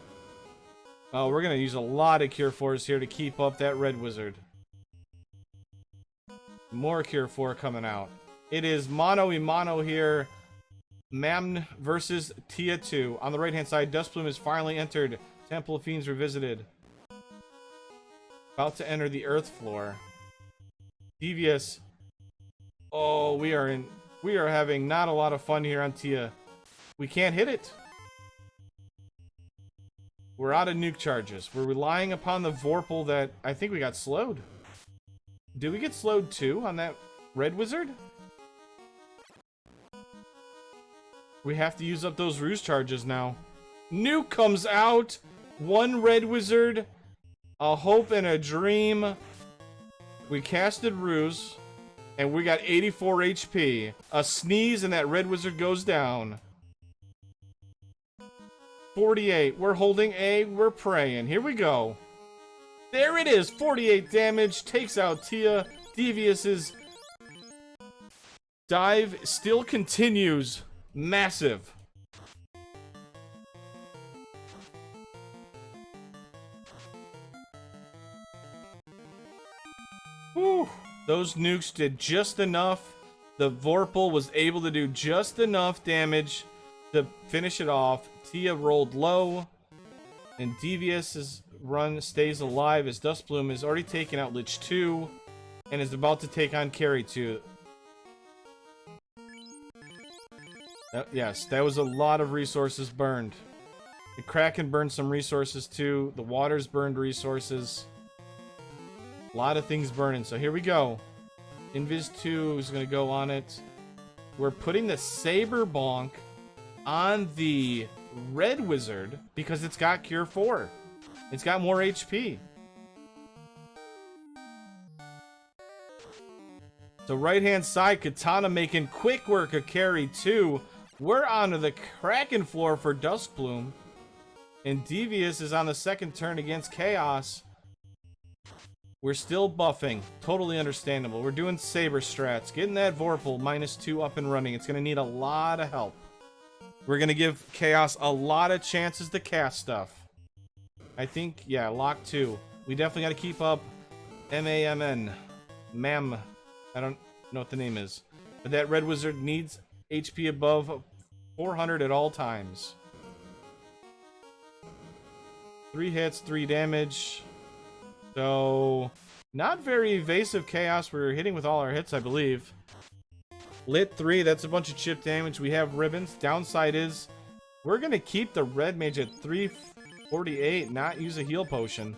Oh, we're going to use a lot of cure 4s here to keep up that red wizard. More cure 4 coming out. It is mano y mano here. Mamn versus Tia 2. On the right hand side, Duskplume has finally entered. Temple of Fiends Revisited. About to enter the Earth floor. Devious. Oh, we are having not a lot of fun here on Tia. We can't hit it. We're out of nuke charges. We're relying upon the Vorpal that I think we got slowed. Did we get slowed too on that red wizard? We have to use up those ruse charges now. Nuke comes out. One red wizard. A hope and a dream. We casted ruse. And we got 84 HP. A sneeze and that red wizard goes down. 48. We're holding A. We're praying. Here we go. There it is. 48 damage. Takes out Tia. Devious's dive still continues. Massive. Whew. Those nukes did just enough. The Vorpal was able to do just enough damage to finish it off. Tia rolled low. And Devious's run stays alive as Duskplume has already taken out Lich 2. And is about to take on Carry 2. Yes, that was a lot of resources burned. The Kraken burned some resources too. The waters burned resources. A lot of things burning. So here we go. Invis 2 is going to go on it. We're putting the Saber Bonk on the Red Wizard because it's got Cure 4. It's got more HP. So right hand side, Katana making quick work of Carry 2. We're onto the Kraken floor for Duskplume. And Devious is on the second turn against Chaos. We're still buffing. Totally understandable. We're doing Saber strats. Getting that Vorpal -2 up and running. It's going to need a lot of help. We're going to give Chaos a lot of chances to cast stuff. I think, yeah, lock 2. We definitely got to keep up MAMN. MAM. I don't know what the name is. But that Red Wizard needs HP above 400 at all times. 3 hits, 3 damage. So, not very evasive Chaos. We're hitting with all our hits, I believe. Lit 3, that's a bunch of chip damage. We have ribbons. Downside is, we're going to keep the Red Mage at 348, not use a heal potion.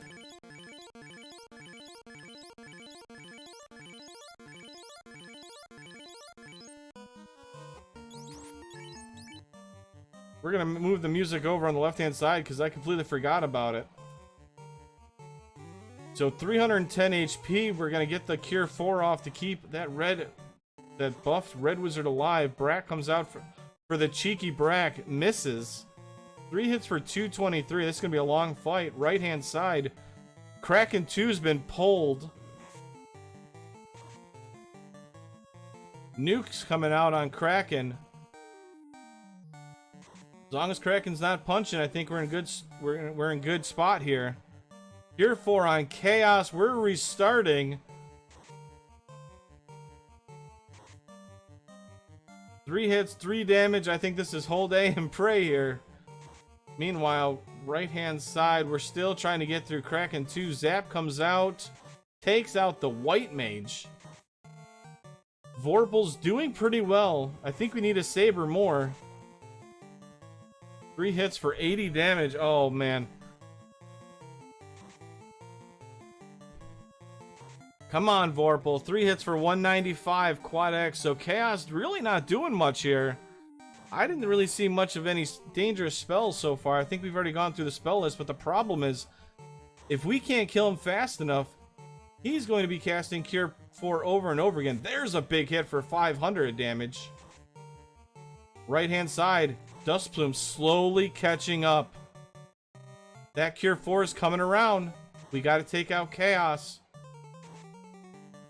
We're going to move the music over on the left-hand side because I completely forgot about it. So 310 HP, we're going to get the Cure 4 off to keep that buffed Red Wizard alive. Brack comes out for the cheeky Brack, misses. 3 hits for 223. This is going to be a long fight. Right-hand side, Kraken 2's been pulled. Nuke's coming out on Kraken. As long as Kraken's not punching, I think we're in good spot here. Cure 4 on Chaos. We're restarting. 3 hits, 3 damage. I think this is hold A and pray here. Meanwhile, right-hand side, we're still trying to get through Kraken 2. Zap comes out, takes out the White Mage. Vorpal's doing pretty well. I think we need a Saber more. 3 hits for 80 damage. Oh, man. Come on, Vorpal. 3 hits for 195 quad X. So Chaos really not doing much here. I didn't really see much of any dangerous spells so far. I think we've already gone through the spell list, but the problem is, if we can't kill him fast enough, he's going to be casting Cure 4 over and over again. There's a big hit for 500 damage. Right-hand side, Duskplume slowly catching up. That Cure 4 is coming around. We got to take out Chaos.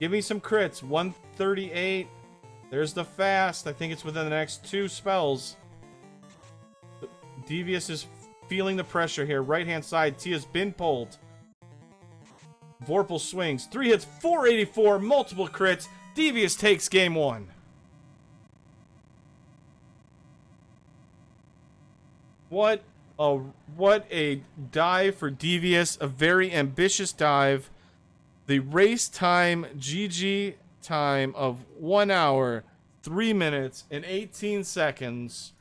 Give me some crits. 138. There's the fast. I think it's within the next 2 spells. Devious is feeling the pressure here. Right-hand side, Tia's been pulled. Vorpal swings. 3 hits, 484, multiple crits. Devious takes game 1. What a dive for Devious. A very ambitious dive. The race time, GG time of 1 hour, 3 minutes, and 18 seconds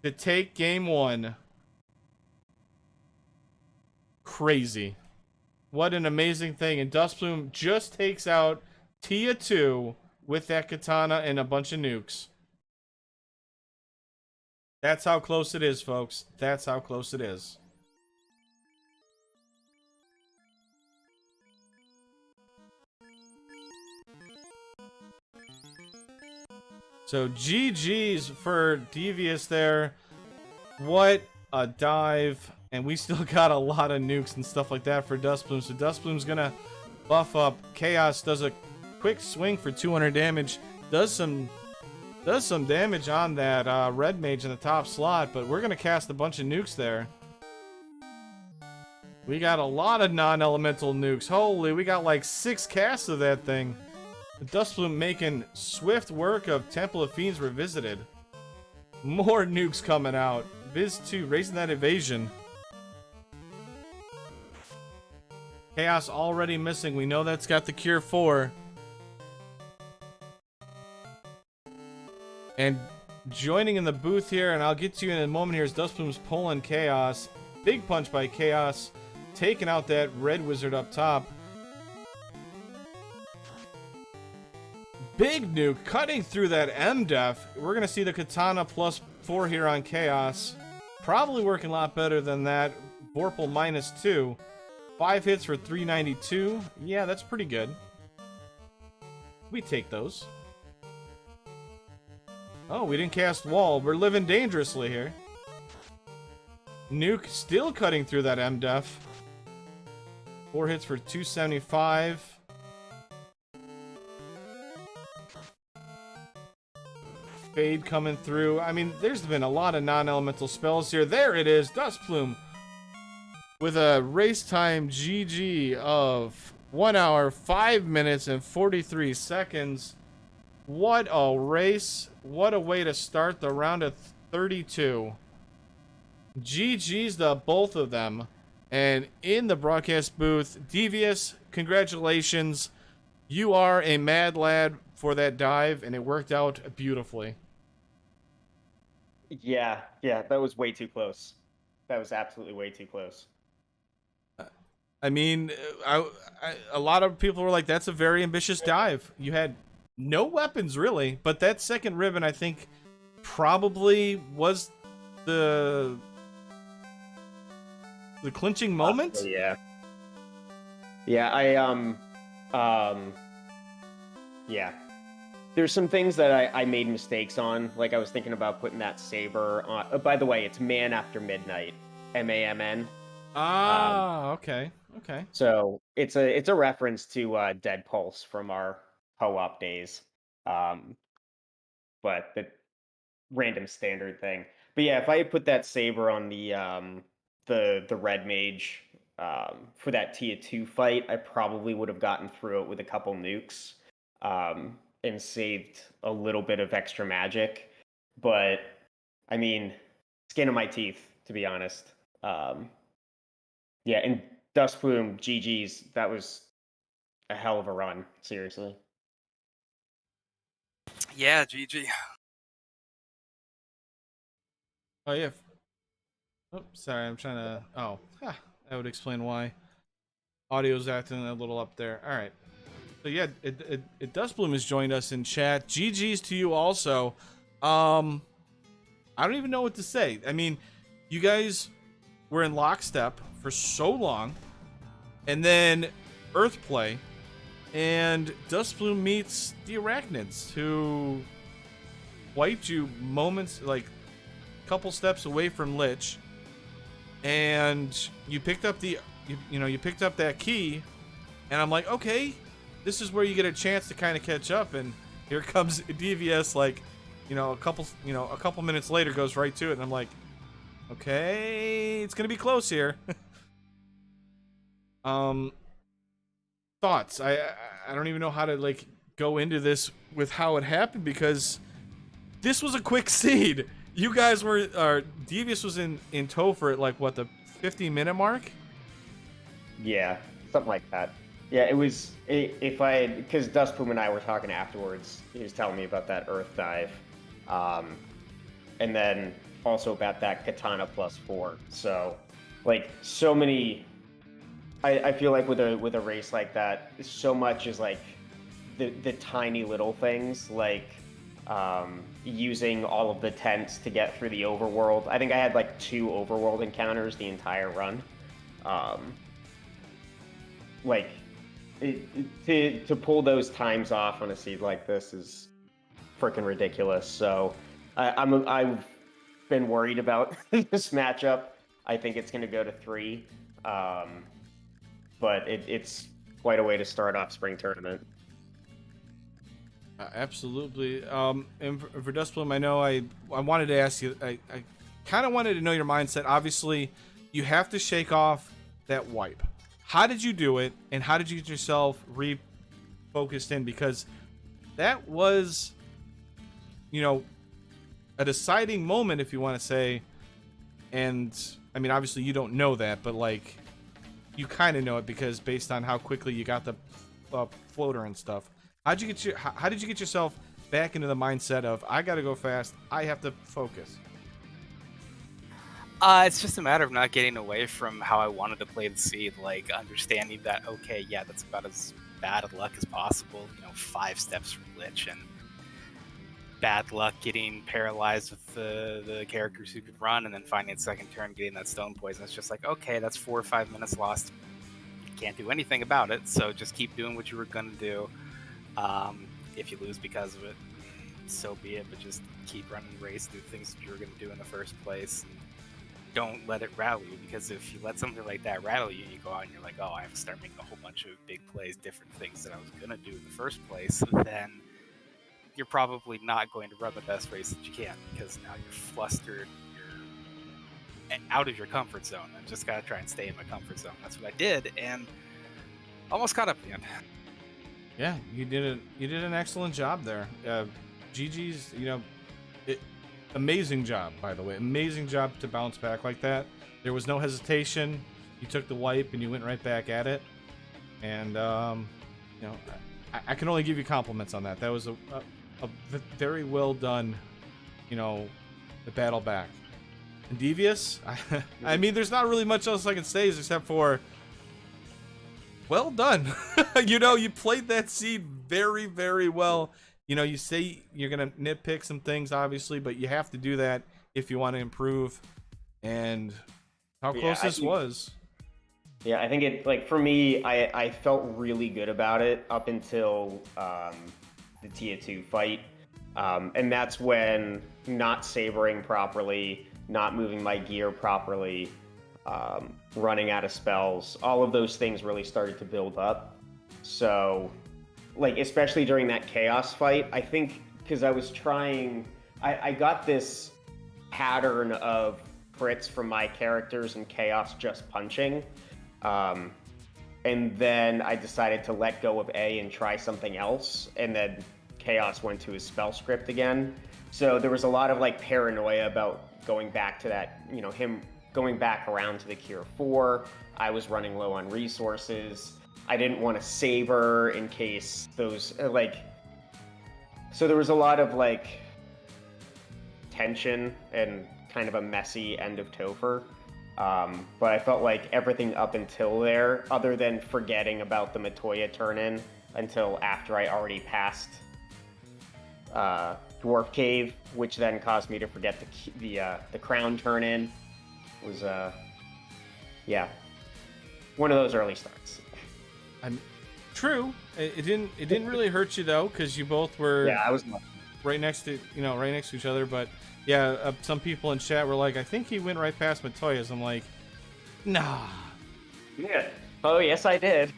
to take game 1. Crazy. What an amazing thing. And Duskplume just takes out Tia 2 with that katana and a bunch of nukes. That's how close it is, folks. That's how close it is. So GG's for Devious there. What a dive. And we still got a lot of nukes and stuff like that for Duskplume. So Duskplume's gonna buff up. Chaos does a quick swing for 200 damage. Does some damage on that red mage in the top slot. But we're gonna cast a bunch of nukes there. We got a lot of non-elemental nukes. Holy, we got like 6 casts of that thing. The Duskplume making swift work of Temple of Fiends Revisited. More nukes coming out. Viz 2, raising that evasion. Chaos already missing. We know that's got the Cure 4. And joining in the booth here, and I'll get to you in a moment here, is Duskplume's pulling Chaos. Big punch by Chaos. Taking out that red wizard up top. Big nuke cutting through that MDef. We're going to see the Katana +4 here on Chaos. Probably working a lot better than that. Vorpal -2. 5 hits for 392. Yeah, that's pretty good. We take those. Oh, we didn't cast wall. We're living dangerously here. Nuke still cutting through that MDef. 4 hits for 275. Fade coming through. I mean, there's been a lot of non-elemental spells here. There it is, Duskplume. With a race time GG of 1 hour, 5 minutes, and 43 seconds. What a race. What a way to start the round of 32. GG's to both of them. And in the broadcast booth, Devious, congratulations. You are a mad lad for that dive, and it worked out beautifully. Yeah, that was way too close. That was absolutely way too close. I mean, a lot of people were like, that's a very ambitious dive. You had no weapons, really, but that second ribbon, I think, probably was the clinching moment. Yeah, yeah. There's some things that I made mistakes on. Like, I was thinking about putting that saber on. Oh, by the way, it's Man After Midnight, MAMN. Okay. So it's a reference to Dead Pulse from our co-op days. But the random standard thing. But yeah, if I had put that saber on the red mage for that Tier 2 fight, I probably would have gotten through it with a couple nukes. And saved a little bit of extra magic, but I mean, skin of my teeth, to be honest. Yeah, and Duskplume, GG's, that was a hell of a run, seriously. Yeah, GG. Oh, yeah. Oh, sorry, I'm trying to... Oh, that would explain why. Audio's acting a little up there. All right. So yeah, it Duskplume has joined us in chat. GG's to you also. I don't even know what to say. I mean, you guys were in lockstep for so long, and then Earthplay, and Duskplume meets the Arachnids, who wiped you moments, like a couple steps away from Lich, and you picked up you picked up that key, and I'm like, okay. This is where you get a chance to kind of catch up, and here comes Devious, like, a couple minutes later goes right to it, and I'm like, okay, it's gonna be close here. Thoughts? I don't even know how to like go into this with how it happened, because this was a quick seed. You guys were, Devious was in tow for it, like what, the 50-minute mark? Yeah, something like that. Yeah, it was, because Duskplume and I were talking afterwards, he was telling me about that Earth dive, and then also about that Katana +4. So, like, so many, I feel like with a race like that, so much is like the tiny little things, like using all of the tents to get through the overworld. I think I had like 2 overworld encounters the entire run. Like to pull those times off on a seed like this is freaking ridiculous. So I've been worried about this matchup. I think it's going to go to 3, but it's quite a way to start off spring tournament. Absolutely. And for Duskplume, I know I wanted to ask you. I kind of wanted to know your mindset. Obviously, you have to shake off that wipe. How did you do it, and how did you get yourself refocused in? Because that was, you know, a deciding moment, if you want to say. And I mean, obviously, you don't know that, but like, you kind of know it because based on how quickly you got the floater and stuff. How did you get yourself back into the mindset of I gotta go fast, I have to focus? It's just a matter of not getting away from how I wanted to play the seed, like understanding that, okay, yeah, that's about as bad of luck as possible, 5 steps from glitch, and bad luck getting paralyzed with the characters who could run, and then finding a second turn, getting that stone poison. It's just like, okay, that's 4 or 5 minutes lost. You can't do anything about it, so just keep doing what you were gonna do. If you lose because of it, so be it, but just keep running the race, do things that you were going to do in the first place. Don't let it rattle you, because if you let something like that rattle you, you go out and you're like, oh, I have to start making a whole bunch of big plays, different things that I was going to do in the first place, then you're probably not going to run the best race that you can, because now you're flustered, you're out of your comfort zone. I just got to try and stay in my comfort zone. That's what I did, and almost caught up at the end. Yeah, you did an excellent job there. GG's, amazing job, by the way. Amazing job to bounce back like that. There was no hesitation. You took the wipe and you went right back at it. And I can only give you compliments on that. That was a very well done, the battle back. And Devious, I mean, there's not really much else I can say except for, well done. You played that seed very, very well. You say you're going to nitpick some things, obviously, but you have to do that if you want to improve. And how close this was. Yeah, I think it, like, for me, I felt really good about it up until the Tier 2 fight. And that's when not savoring properly, not moving my gear properly, running out of spells, all of those things really started to build up. So, like, especially during that chaos fight, I think because I was trying, I got this pattern of crits from my characters and chaos just punching. And then I decided to let go of A and try something else, and then chaos went to his spell script again. So there was a lot of like paranoia about going back to that, him going back around to the Cure 4. I was running low on resources. I didn't want to savor in case those, so there was a lot of like tension and kind of a messy end of Topher. But I felt like everything up until there, other than forgetting about the Matoya turn-in until after I already passed Dwarf Cave, which then caused me to forget the Crown turn-in, was one of those early starts. True. It didn't really hurt you though, because you both were I was right next to each other. But yeah, some people in chat were like, I think he went right past Matoya's. I'm like, nah. Yeah. Oh yes, I did.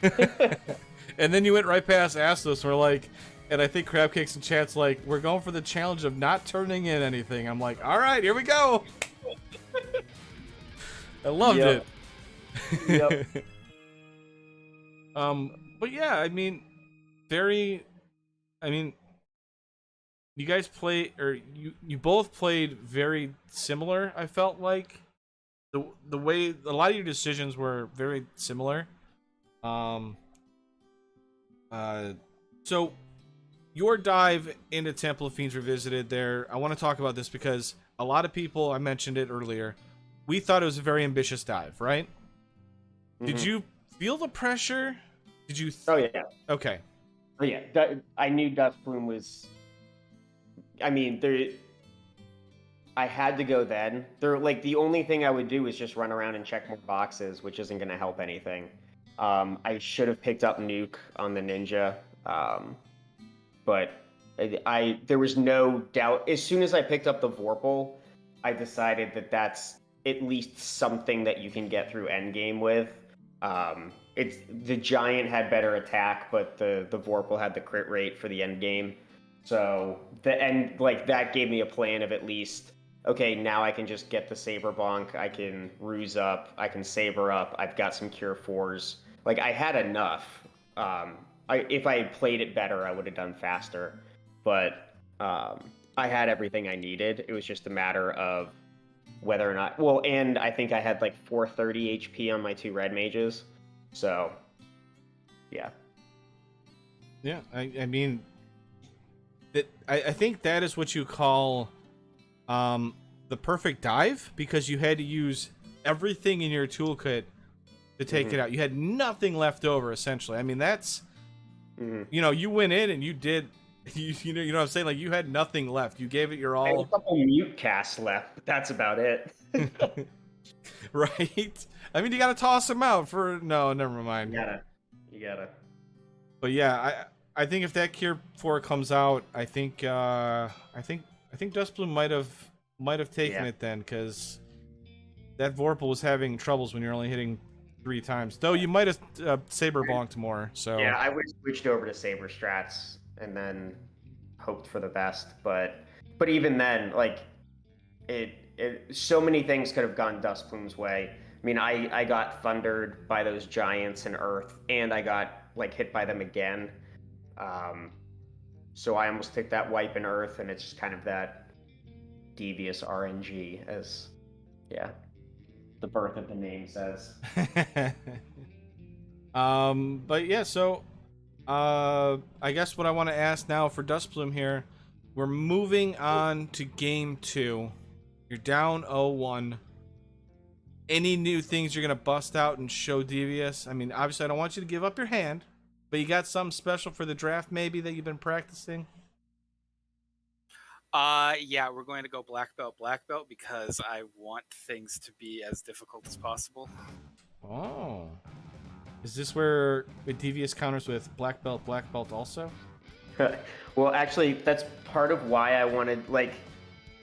And then you went right past Astos. We're like, and I think Crabcakes in chat's like, we're going for the challenge of not turning in anything. I'm like, all right, here we go. I loved it. Yep. But yeah, I mean, you guys you both played very similar. I felt like the way a lot of your decisions were very similar. So your dive into Temple of Fiends Revisited there, I want to talk about this because a lot of people, I mentioned it earlier, we thought it was a very ambitious dive, right? Mm-hmm. Did you feel the pressure? Did you? Oh yeah. Okay. Oh yeah. I knew Duskplume was I mean, I had to go then. Like the only thing I would do is just run around and check more boxes, which isn't going to help anything. I should have picked up Nuke on the Ninja, but there was no doubt. As soon as I picked up the Vorpal, I decided that that's at least something that you can get through endgame with. It's the Giant had better attack, but the Vorpal had the crit rate for the endgame. So that gave me a plan of at least, okay, now I can just get the Saber Bonk, I can Ruse up, I can Saber up, I've got some Cure 4s. Like, I had enough. If I had played it better, I would have done faster. But I had everything I needed. It was just a matter of whether or not... Well, and I think I had like 430 HP on my 2 red mages. So, yeah. Yeah, I mean... I think that is what you call the perfect dive, because you had to use everything in your toolkit to take it out. You had nothing left over, essentially. I mean, that's... You know, you went in and you did... You know what I'm saying? Like, you had nothing left. You gave it your all. I had a couple mute casts left, but that's about it. Right? I mean, you gotta toss them out for... No, never mind. You gotta. But yeah, I think if that Cure 4 comes out, I think Duskplume might have taken it then, because that Vorpal was having troubles when you're only hitting 3 times. Though you might have Saber Bonked more. So yeah, I would have switched over to Saber strats and then hoped for the best. But even then, like so many things could have gone Duskplume's way. I mean, I got thundered by those giants in Earth, and I got like hit by them again. So I almost took that wipe in Earth, and it's just kind of that DeviousRNG, as the birth of the name says. But yeah, so I guess what I want to ask now for Duskplume here, we're moving on to game 2. You're down 0-1. Any new things you're gonna bust out and show Devious? I mean, obviously I don't want you to give up your hand, but you got something special for the draft maybe that you've been practicing? Yeah, we're going to go black belt, because I want things to be as difficult as possible. Oh. Is this where Devious counters with black belt also? Well, actually, that's part of why I wanted, like,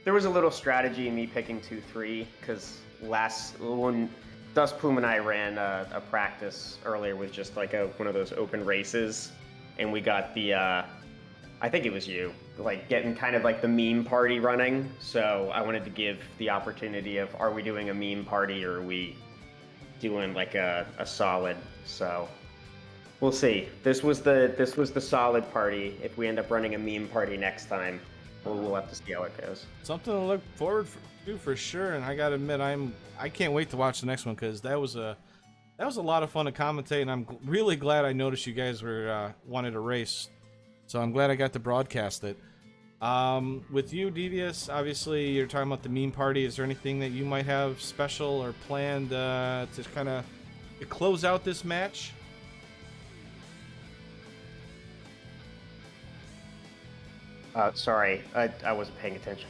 there was a little strategy in me picking 2-3, because when Duskplume and I ran a practice earlier with just like one of those open races, and we got the, I think it was you, like getting kind of like the meme party running. So I wanted to give the opportunity of, are we doing a meme party or are we doing like a solid? So we'll see. This was the solid party. If we end up running a meme party next time, we'll have to see how it goes. Something to look forward to for sure. And I gotta admit, I can't wait to watch the next one, because that was a lot of fun to commentate, and I'm really glad I noticed you guys were wanted to race. So I'm glad I got to broadcast it. With you, Devious, obviously you're talking about the meme party. Is there anything that you might have special or planned to kind of close out this match? Sorry, I wasn't paying attention.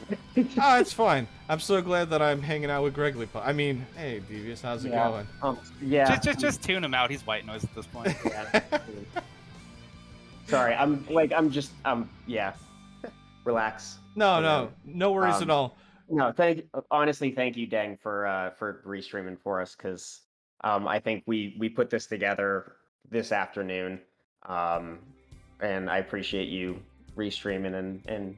Oh, it's fine. I'm so glad that I'm hanging out with Gregley. I mean, hey, Devious, how's it going? Yeah. Just tune him out. He's white noise at this point. Yeah. Sorry, yeah. Relax. No worries at all. No, honestly, thank you, Dang, for restreaming for us, because I think we put this together this afternoon, and I appreciate you restreaming and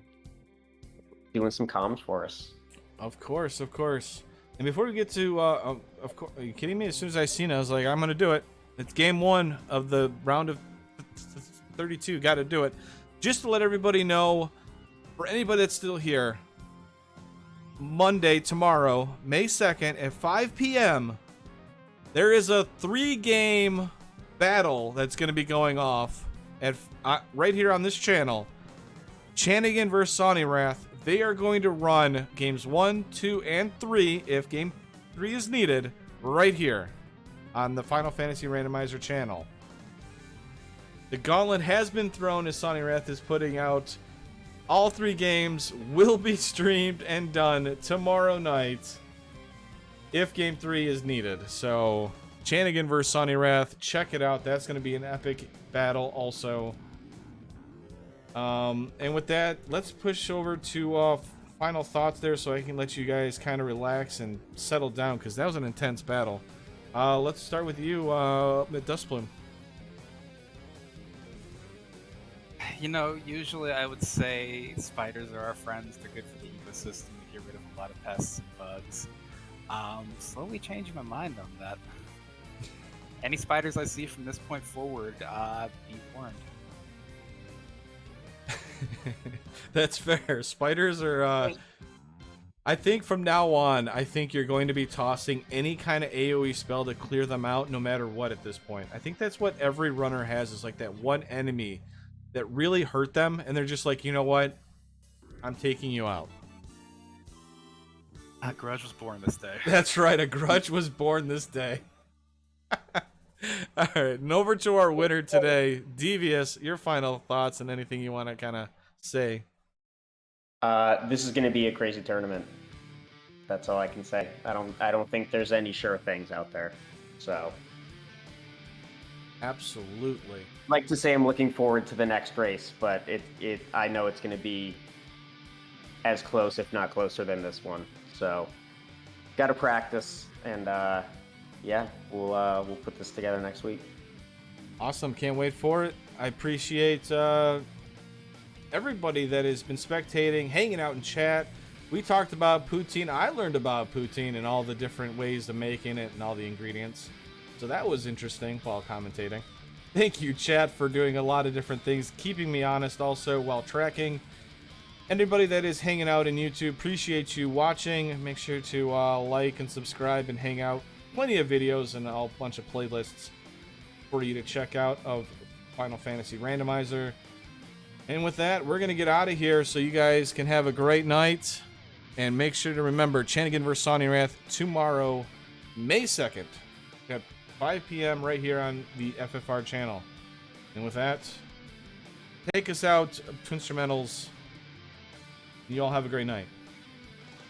doing some comms for us. Of course. And before we get to, of course, are you kidding me? As soon as I seen it, I was like, I'm gonna do it. It's game 1 of the round of 32. Got to do it. Just to let everybody know, for anybody that's still here, Monday, tomorrow, May 2nd at 5 p.m., there is a 3-game battle that's going to be going off at right here on this channel. Chanigan versus Sonny Wrath. They are going to run games 1, 2, and 3, if game 3 is needed, right here on the Final Fantasy Randomizer channel. The gauntlet has been thrown as Sonny Wrath is putting out all 3 games will be streamed and done tomorrow night if Game 3 is needed. So, Chanigan vs. Sonny Wrath, check it out. That's going to be an epic battle also. And with that, let's push over to final thoughts there so I can let you guys kind of relax and settle down, because that was an intense battle. Let's start with you, Duskplume. You know, usually I would say spiders are our friends. They're good for the ecosystem. They get rid of a lot of pests and bugs. Slowly changing my mind on that. Any spiders I see from this point forward, be warned. That's fair. Spiders are, I think from now on, I think you're going to be tossing any kind of AoE spell to clear them out no matter what at this point. I think that's what every runner has, is like that one enemy that really hurt them, and they're just like, you know what? I'm taking you out. A grudge was born this day. That's right, a grudge was born this day. Alright, and over to our winner today. Devious, your final thoughts and anything you want to kind of say. This is going to be a crazy tournament. That's all I can say. I don't think there's any sure things out there. So, absolutely. I'd like to say I'm looking forward to the next race, but I know it's going to be as close, if not closer, than this one. So, got to practice, and yeah, we'll put this together next week. Awesome, can't wait for it. I appreciate everybody that has been spectating, hanging out in chat. We talked about poutine. I learned about poutine and all the different ways of making it and all the ingredients. So that was interesting while commentating. Thank you, chat, for doing a lot of different things, keeping me honest also while tracking. Anybody that is hanging out in YouTube, appreciate you watching. Make sure to like and subscribe and hang out. Plenty of videos and a bunch of playlists for you to check out of Final Fantasy Randomizer. And with that, we're going to get out of here so you guys can have a great night. And make sure to remember, Chanigan vs. Sonny Wrath tomorrow, May 2nd at 5 p.m. right here on the FFR channel. And with that, take us out, Twinstrumentals. You all have a great night.